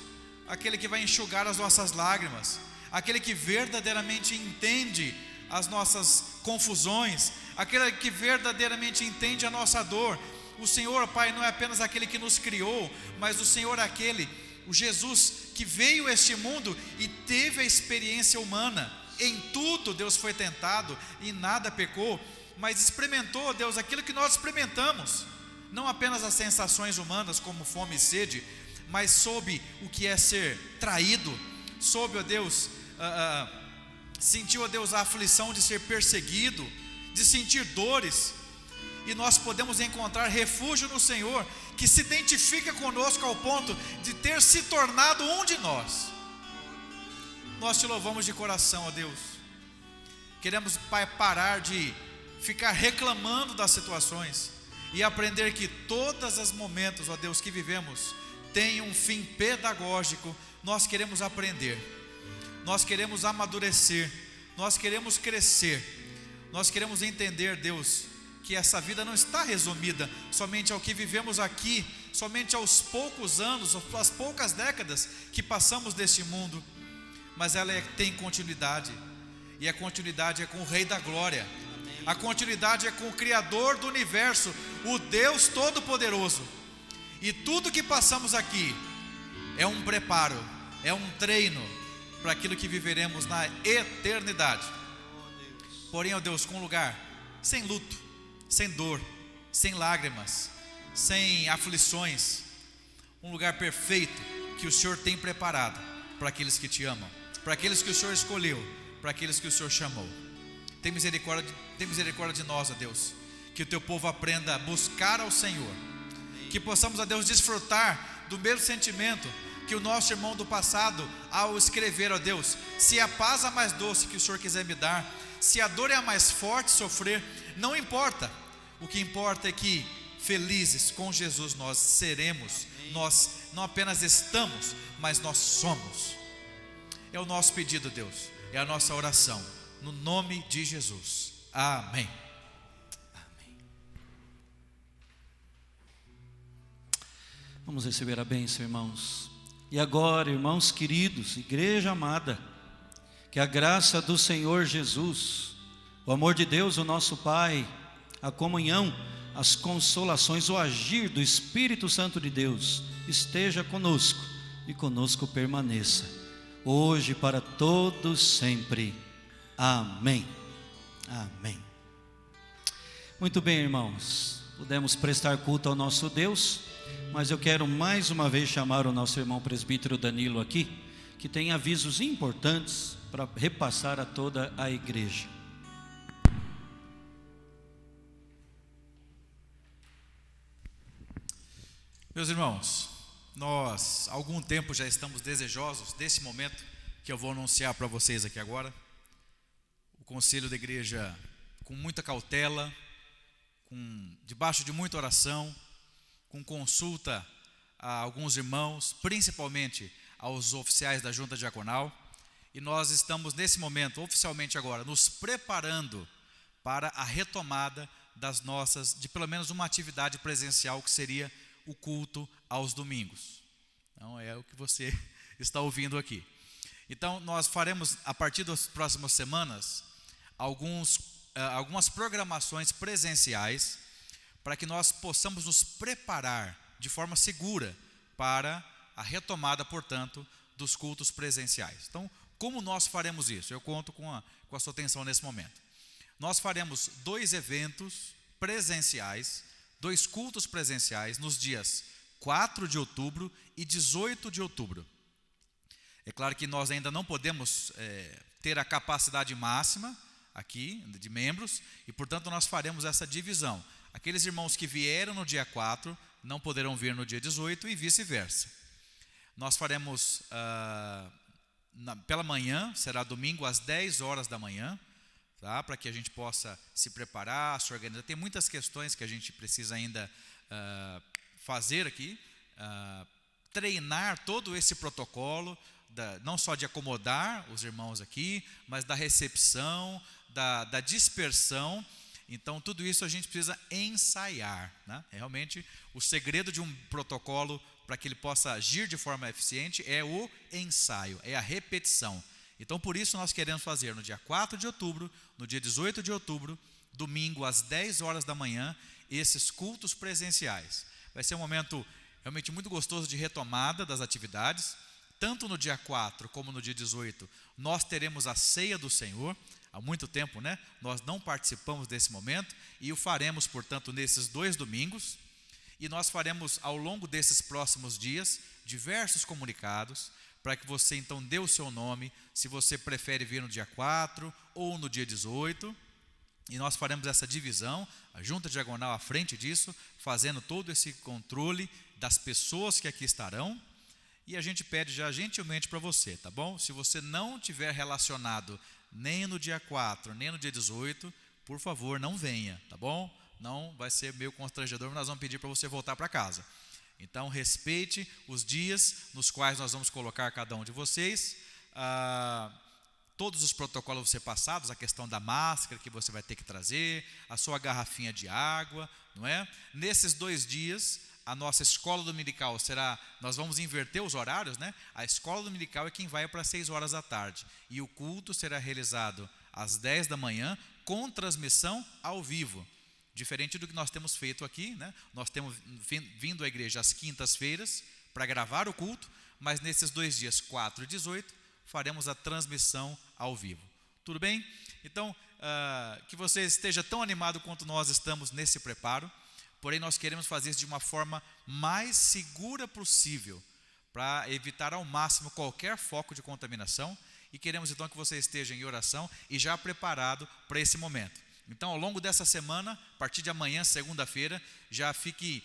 aquele que vai enxugar as nossas lágrimas, aquele que verdadeiramente entende as nossas confusões, aquele que verdadeiramente entende a nossa dor. O Senhor, Pai, não é apenas aquele que nos criou, mas o Senhor é aquele, o Jesus que veio a este mundo e teve a experiência humana. Em tudo Deus foi tentado e nada pecou, mas experimentou, Deus, aquilo que nós experimentamos, não apenas as sensações humanas como fome e sede, mas soube o que é ser traído, soube, ó Deus, sentiu, ó Deus, a aflição de ser perseguido, de sentir dores. E nós podemos encontrar refúgio no Senhor, que se identifica conosco ao ponto de ter se tornado um de nós. Nós te louvamos de coração, ó Deus, Queremos, Pai, parar de ficar reclamando das situações e aprender que todos os momentos, ó Deus, que vivemos têm um fim pedagógico. Nós queremos aprender, nós queremos amadurecer, nós queremos crescer, nós queremos entender, Deus, que essa vida não está resumida somente ao que vivemos aqui, somente aos poucos anos, às poucas décadas que passamos deste mundo, mas ela tem continuidade, e a continuidade é com o Rei da Glória, a continuidade é com o Criador do Universo, o Deus Todo-Poderoso. E tudo que passamos aqui é um preparo, é um treino para aquilo que viveremos na eternidade. Porém, ó Deus, com um lugar sem luto, sem dor, sem lágrimas, sem aflições, um lugar perfeito que o Senhor tem preparado para aqueles que te amam, para aqueles que o Senhor escolheu, para aqueles que o Senhor chamou. Tem misericórdia de nós, ó Deus, que o teu povo aprenda a buscar ao Senhor, que possamos, ó Deus, desfrutar do mesmo sentimento que o nosso irmão do passado, ao escrever, ó Deus, se a paz é a mais doce que o Senhor quiser me dar, se a dor é a mais forte sofrer, não importa, o que importa é que felizes com Jesus nós seremos, nós não apenas estamos, mas nós somos. É o nosso pedido, Deus, é a nossa oração, no nome de Jesus, amém. Amém. Vamos receber a bênção, irmãos. E agora, irmãos queridos, igreja amada, que a graça do Senhor Jesus, o amor de Deus, o nosso Pai, a comunhão, as consolações, o agir do Espírito Santo de Deus esteja conosco e conosco permaneça, hoje para todos sempre. Amém. Amém. Muito bem, irmãos, podemos prestar culto ao nosso Deus, mas eu quero mais uma vez chamar o nosso irmão presbítero Danilo aqui, que tem avisos importantes para repassar a toda a igreja. Meus irmãos, nós há algum tempo já estamos desejosos desse momento que eu vou anunciar para vocês aqui agora. O conselho da igreja, com muita cautela, debaixo de muita oração, com consulta a alguns irmãos, principalmente aos oficiais da junta diaconal, e nós estamos nesse momento, oficialmente agora, nos preparando para a retomada de pelo menos uma atividade presencial, que seria o culto aos domingos. Então é o que você está ouvindo aqui. Então nós faremos, a partir das próximas semanas, algumas programações presenciais, para que nós possamos nos preparar de forma segura para a retomada, portanto, dos cultos presenciais. Então, como nós faremos isso? Eu conto com a sua atenção nesse momento. Nós faremos 2 eventos presenciais, 2 cultos presenciais nos dias 4 de outubro e 18 de outubro. É claro que nós ainda não podemos ter a capacidade máxima aqui de membros, e portanto nós faremos essa divisão. Aqueles irmãos que vieram no dia 4 não poderão vir no dia 18 e vice-versa. Nós faremos pela manhã, será domingo às 10 horas da manhã, tá? Para que a gente possa se preparar, se organizar. Tem muitas questões que a gente precisa ainda fazer aqui, treinar todo esse protocolo, não só de acomodar os irmãos aqui, mas da recepção, da dispersão. Então tudo isso a gente precisa ensaiar, né? Realmente o segredo de um protocolo para que ele possa agir de forma eficiente é o ensaio, é a repetição. Então por isso nós queremos fazer no dia 4 de outubro, no dia 18 de outubro, domingo às 10 horas da manhã, esses cultos presenciais. Vai ser um momento realmente muito gostoso de retomada das atividades. Tanto no dia 4 como no dia 18, nós teremos a ceia do Senhor. Há muito tempo, né? Nós não participamos desse momento e o faremos, portanto, nesses 2 domingos. E nós faremos ao longo desses próximos dias diversos comunicados para que você então dê o seu nome, se você prefere vir no dia 4 ou no dia 18. E nós faremos essa divisão, a junta diagonal à frente disso, fazendo todo esse controle das pessoas que aqui estarão. E a gente pede já gentilmente para você, tá bom? Se você não tiver relacionado nem no dia 4, nem no dia 18, por favor, não venha, tá bom? Não vai ser meio constrangedor, mas nós vamos pedir para você voltar para casa. Então, respeite os dias nos quais nós vamos colocar cada um de vocês. Todos os protocolos vão ser passados, a questão da máscara que você vai ter que trazer, a sua garrafinha de água, não é? Nesses 2 dias, a nossa escola dominical será, nós vamos inverter os horários, né? A escola dominical é quem vai para 6 horas da tarde, e o culto será realizado às 10 da manhã, com transmissão ao vivo. Diferente do que nós temos feito aqui, né? Nós temos vindo à igreja às quintas-feiras para gravar o culto, mas nesses 2 dias, 4 e 18, faremos a transmissão ao vivo. Tudo bem? Então, que você esteja tão animado quanto nós estamos nesse preparo, porém nós queremos fazer isso de uma forma mais segura possível, para evitar ao máximo qualquer foco de contaminação, e queremos então que você esteja em oração e já preparado para esse momento. Então, ao longo dessa semana, a partir de amanhã, segunda-feira, já fique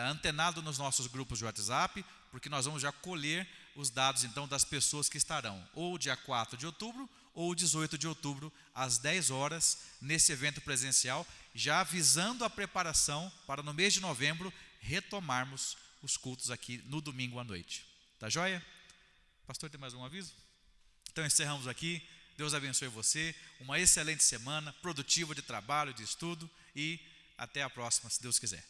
antenado nos nossos grupos de WhatsApp, porque nós vamos já colher os dados então das pessoas que estarão ou dia 4 de outubro ou 18 de outubro, às 10 horas, nesse evento presencial, já avisando a preparação para no mês de novembro retomarmos os cultos aqui no domingo à noite. Tá joia? Pastor, tem mais um aviso? Então encerramos aqui. Deus abençoe você, uma excelente semana, produtiva de trabalho, de estudo, e até a próxima, se Deus quiser.